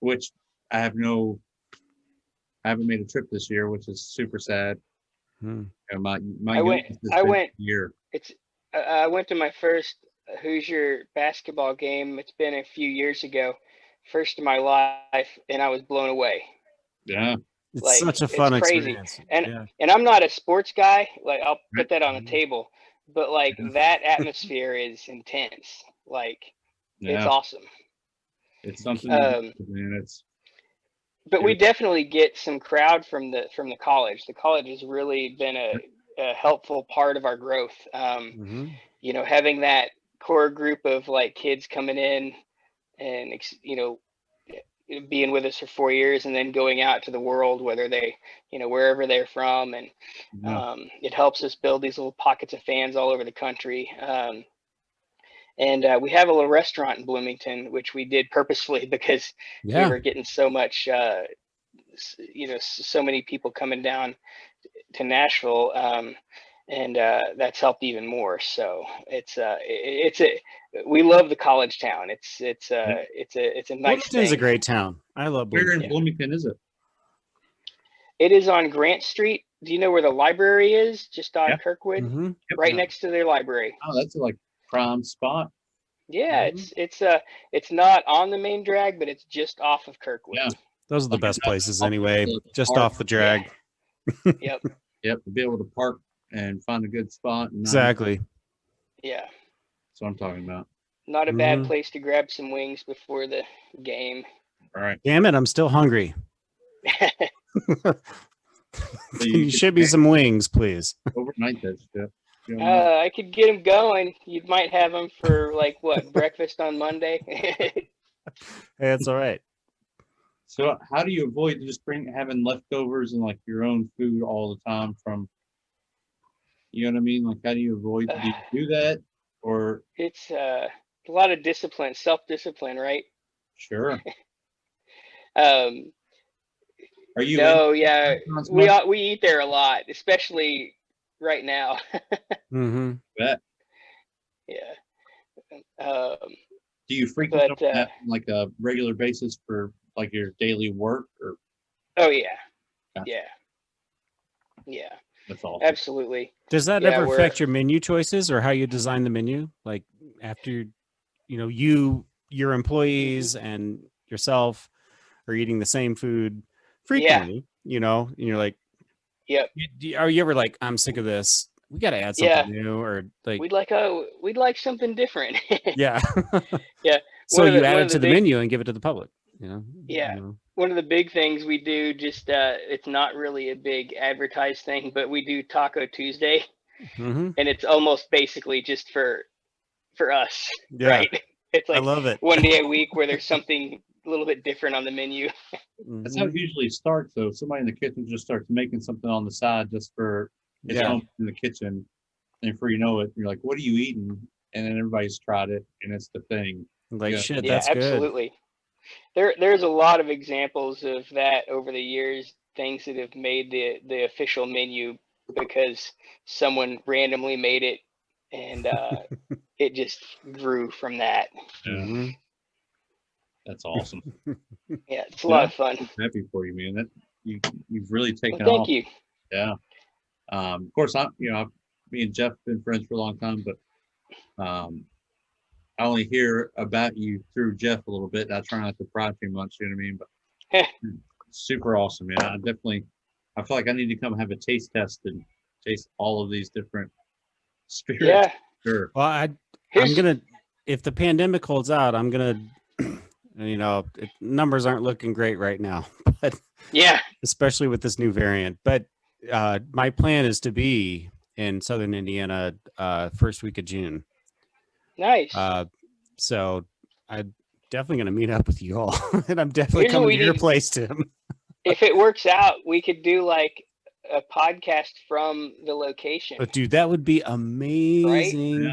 [SPEAKER 1] Which I haven't made a trip this year, which is super sad.
[SPEAKER 3] Mm.
[SPEAKER 1] My
[SPEAKER 2] I went.
[SPEAKER 1] youngest has
[SPEAKER 2] I
[SPEAKER 1] been
[SPEAKER 2] went.
[SPEAKER 1] here.
[SPEAKER 2] I went to my first Hoosier basketball game. It's been a few years ago, first in my life, and I was blown away.
[SPEAKER 1] Yeah.
[SPEAKER 3] It's
[SPEAKER 2] Like,
[SPEAKER 3] such a
[SPEAKER 2] it's
[SPEAKER 3] fun
[SPEAKER 2] crazy.
[SPEAKER 3] experience.
[SPEAKER 2] And
[SPEAKER 3] Yeah.
[SPEAKER 2] and I'm not a sports guy. Like, I'll
[SPEAKER 1] Right.
[SPEAKER 2] put that on the table, but like
[SPEAKER 1] Yeah.
[SPEAKER 2] that atmosphere is intense. Like, it's
[SPEAKER 1] Yeah.
[SPEAKER 2] awesome.
[SPEAKER 1] It's something.
[SPEAKER 2] Um,
[SPEAKER 1] Man, it's.
[SPEAKER 2] but we definitely get some crowd from the college. The college has really been a helpful part of our growth.
[SPEAKER 3] Mhm.
[SPEAKER 2] You know, having that core group of like kids coming in and being with us for 4 years and then going out to the world, whether they, wherever they're from, and
[SPEAKER 1] Yeah.
[SPEAKER 2] it helps us build these little pockets of fans all over the country. And we have a little restaurant in Bloomington, which we did purposefully because we
[SPEAKER 3] Yeah.
[SPEAKER 2] were getting so much, so many people coming down to Nashville, and that's helped even more. So we love the college town. It's a nice
[SPEAKER 3] Bloomington's a
[SPEAKER 2] thing.
[SPEAKER 3] great town. I love
[SPEAKER 1] Where in
[SPEAKER 3] Bloomington.
[SPEAKER 1] Bloomington is it?
[SPEAKER 2] It is on Grant Street. Do you know where the library is? Just on
[SPEAKER 1] Yeah.
[SPEAKER 2] Kirkwood,
[SPEAKER 3] Mhm.
[SPEAKER 1] Yep.
[SPEAKER 2] right next to their library.
[SPEAKER 1] Oh, that's like prime spot.
[SPEAKER 2] Yeah,
[SPEAKER 3] Mhm.
[SPEAKER 2] it's not on the main drag, but it's just off of Kirkwood.
[SPEAKER 1] Yeah.
[SPEAKER 3] Those are the
[SPEAKER 1] Like,
[SPEAKER 3] best places
[SPEAKER 1] off
[SPEAKER 3] anyway,
[SPEAKER 1] the
[SPEAKER 3] just
[SPEAKER 1] park.
[SPEAKER 3] off the drag.
[SPEAKER 2] Yep.
[SPEAKER 1] Yep. To be able to park and find a good spot. And
[SPEAKER 3] Exactly.
[SPEAKER 2] Yeah.
[SPEAKER 1] That's what I'm talking about.
[SPEAKER 2] Not a bad
[SPEAKER 3] Mhm.
[SPEAKER 2] place to grab some wings before the game.
[SPEAKER 1] All right.
[SPEAKER 3] Damn it, I'm still hungry.
[SPEAKER 1] So
[SPEAKER 3] Can you ship me some wings, please?
[SPEAKER 1] overnight that shit. You don't know.
[SPEAKER 2] I could get them going. You might have them for like what, breakfast on Monday.
[SPEAKER 3] Hey, it's all right.
[SPEAKER 1] So how do you avoid just having leftovers and like your own food all the time from, you know what I mean? Like, how do you avoid, do you do that or?
[SPEAKER 2] It's a lot of discipline, self-discipline, right?
[SPEAKER 1] Sure.
[SPEAKER 2] Um,
[SPEAKER 1] Are you
[SPEAKER 2] no,
[SPEAKER 1] in
[SPEAKER 2] yeah,
[SPEAKER 1] restaurants much?
[SPEAKER 2] we eat there a lot, especially right now.
[SPEAKER 3] Mm-hmm.
[SPEAKER 1] Bet.
[SPEAKER 2] Yeah. Um,
[SPEAKER 1] Do you frequent
[SPEAKER 2] but
[SPEAKER 1] that on like a regular basis for like your daily work or?
[SPEAKER 2] oh yeah,
[SPEAKER 1] Gotcha.
[SPEAKER 2] yeah,
[SPEAKER 1] That's awesome.
[SPEAKER 2] absolutely.
[SPEAKER 3] Does that
[SPEAKER 2] Yeah,
[SPEAKER 3] ever affect your menu choices or how you design the menu? Like after, your employees and yourself are eating the same food frequently, and you're like,
[SPEAKER 2] Yep.
[SPEAKER 3] Are you ever like, I'm sick of this. We got to add
[SPEAKER 2] Yeah.
[SPEAKER 3] something new or like,
[SPEAKER 2] We'd like something different.
[SPEAKER 3] yeah.
[SPEAKER 2] Yeah.
[SPEAKER 3] So you add
[SPEAKER 2] one
[SPEAKER 3] it
[SPEAKER 2] of
[SPEAKER 3] to the
[SPEAKER 2] big-
[SPEAKER 3] menu and give it to the public,
[SPEAKER 2] Yeah. One of the big things we do, just it's not really a big advertised thing, but we do Taco Tuesday,
[SPEAKER 3] Mm-hmm.
[SPEAKER 2] and it's almost basically just for us,
[SPEAKER 3] Yeah.
[SPEAKER 2] right? It's
[SPEAKER 3] I
[SPEAKER 2] like
[SPEAKER 3] love it.
[SPEAKER 2] one day a week where there's something a little bit different on the menu.
[SPEAKER 1] That's how it usually starts though. Somebody in the kitchen just starts making something on the side just for its
[SPEAKER 3] Yeah.
[SPEAKER 1] own in the kitchen. And before you know it, you're like, what are you eating? And then everybody's tried it and it's the thing.
[SPEAKER 3] Like,
[SPEAKER 1] Yeah.
[SPEAKER 3] shit,
[SPEAKER 2] Yeah,
[SPEAKER 3] that's good.
[SPEAKER 2] absolutely. There's a lot of examples of that over the years, things that have made the official menu because someone randomly made it, and it just grew from that.
[SPEAKER 1] Yeah.
[SPEAKER 3] Mm-hmm.
[SPEAKER 1] That's awesome.
[SPEAKER 2] Yeah, it's a lot of fun.
[SPEAKER 1] I'm happy for you, man. That you've really taken
[SPEAKER 2] Well,
[SPEAKER 1] off.
[SPEAKER 2] thank you.
[SPEAKER 1] Yeah. Of course, me and Jeff have been friends for a long time, but I only hear about you through Jeff a little bit. I try not to pry too much, you know what I mean? But super awesome, man. I feel like I need to come have a taste test and taste all of these different spirits.
[SPEAKER 2] Yeah.
[SPEAKER 1] Sure.
[SPEAKER 3] Well, I'm gonna, if the pandemic holds out, I'm gonna, numbers aren't looking great right now, but
[SPEAKER 2] yeah,
[SPEAKER 3] especially with this new variant. But my plan is to be in Southern Indiana first week of June.
[SPEAKER 2] nice.
[SPEAKER 3] So I'm definitely gonna meet up with you all, and I'm definitely
[SPEAKER 2] Here's what
[SPEAKER 3] coming
[SPEAKER 2] we
[SPEAKER 3] to your
[SPEAKER 2] need.
[SPEAKER 3] place, Tim.
[SPEAKER 2] If it works out, we could do like a podcast from the location.
[SPEAKER 3] But dude, that would be amazing.
[SPEAKER 1] Yeah.